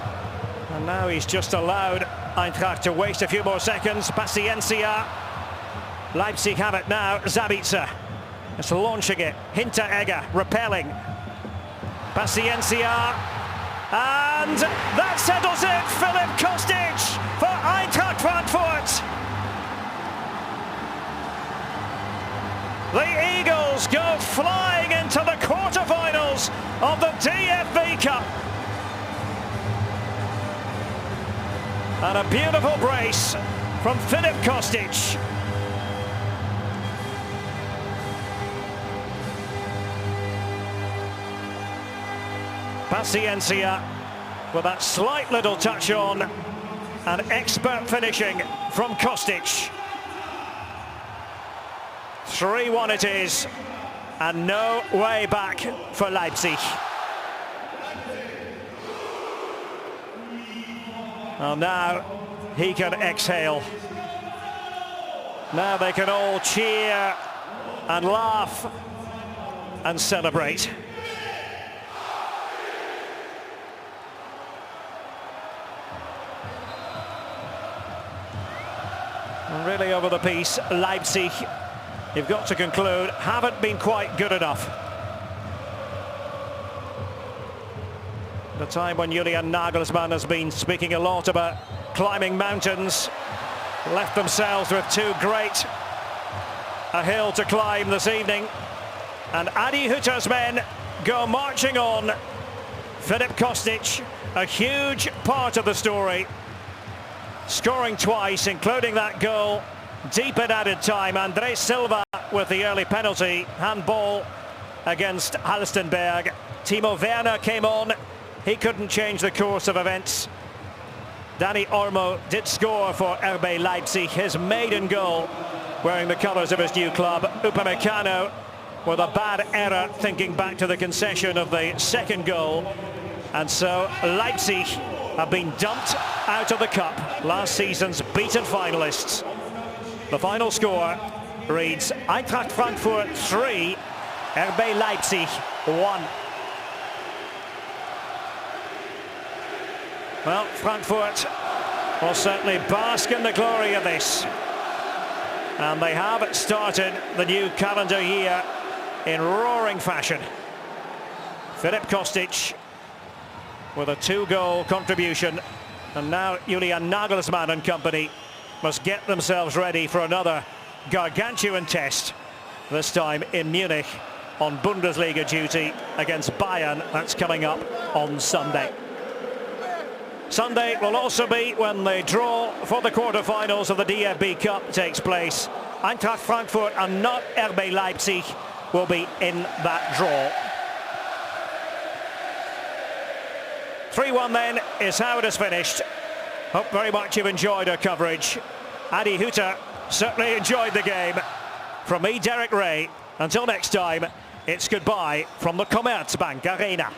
and now he's just allowed Eintracht to waste a few more seconds. Paciencia, Leipzig have it now. Zabitzer is launching it. Hinteregger repelling. Paciencia. And that settles it. Filip Kostic for Eintracht Frankfurt. The Eagles go flying into the quarterfinals of the DFB Cup. And a beautiful brace from Filip Kostic. Paciencia with that slight little touch on, and expert finishing from Kostic. 3-1 it is, and no way back for Leipzig. And now he can exhale. Now they can all cheer and laugh and celebrate. And really over the piece, Leipzig, you've got to conclude, haven't been quite good enough. The time when Julian Nagelsmann has been speaking a lot about climbing mountains, left themselves with too great a hill to climb this evening. And Adi Hütter's men go marching on. Filip Kostic, a huge part of the story, scoring twice, including that goal deep in added time. André Silva with the early penalty, handball against Halstenberg. Timo Werner came on. He couldn't change the course of events. Dani Olmo did score for RB Leipzig, his maiden goal, wearing the colours of his new club. Upamecano with a bad error, thinking back to the concession of the second goal. And so Leipzig have been dumped out of the cup, last season's beaten finalists. The final score reads Eintracht Frankfurt 3, RB Leipzig 1. Well, Frankfurt will certainly bask in the glory of this. And they have started the new calendar year in roaring fashion. Filip Kostic with a 2-goal contribution. And now Julian Nagelsmann and company must get themselves ready for another gargantuan test, this time in Munich on Bundesliga duty against Bayern. That's coming up on Sunday. Sunday will also be when the draw for the quarterfinals of the DFB Cup takes place. Eintracht Frankfurt and not RB Leipzig will be in that draw. 3-1 then is how it is finished. Hope very much you've enjoyed our coverage. Adi Hütter certainly enjoyed the game. From me, Derek Ray, until next time, it's goodbye from the Commerzbank Arena.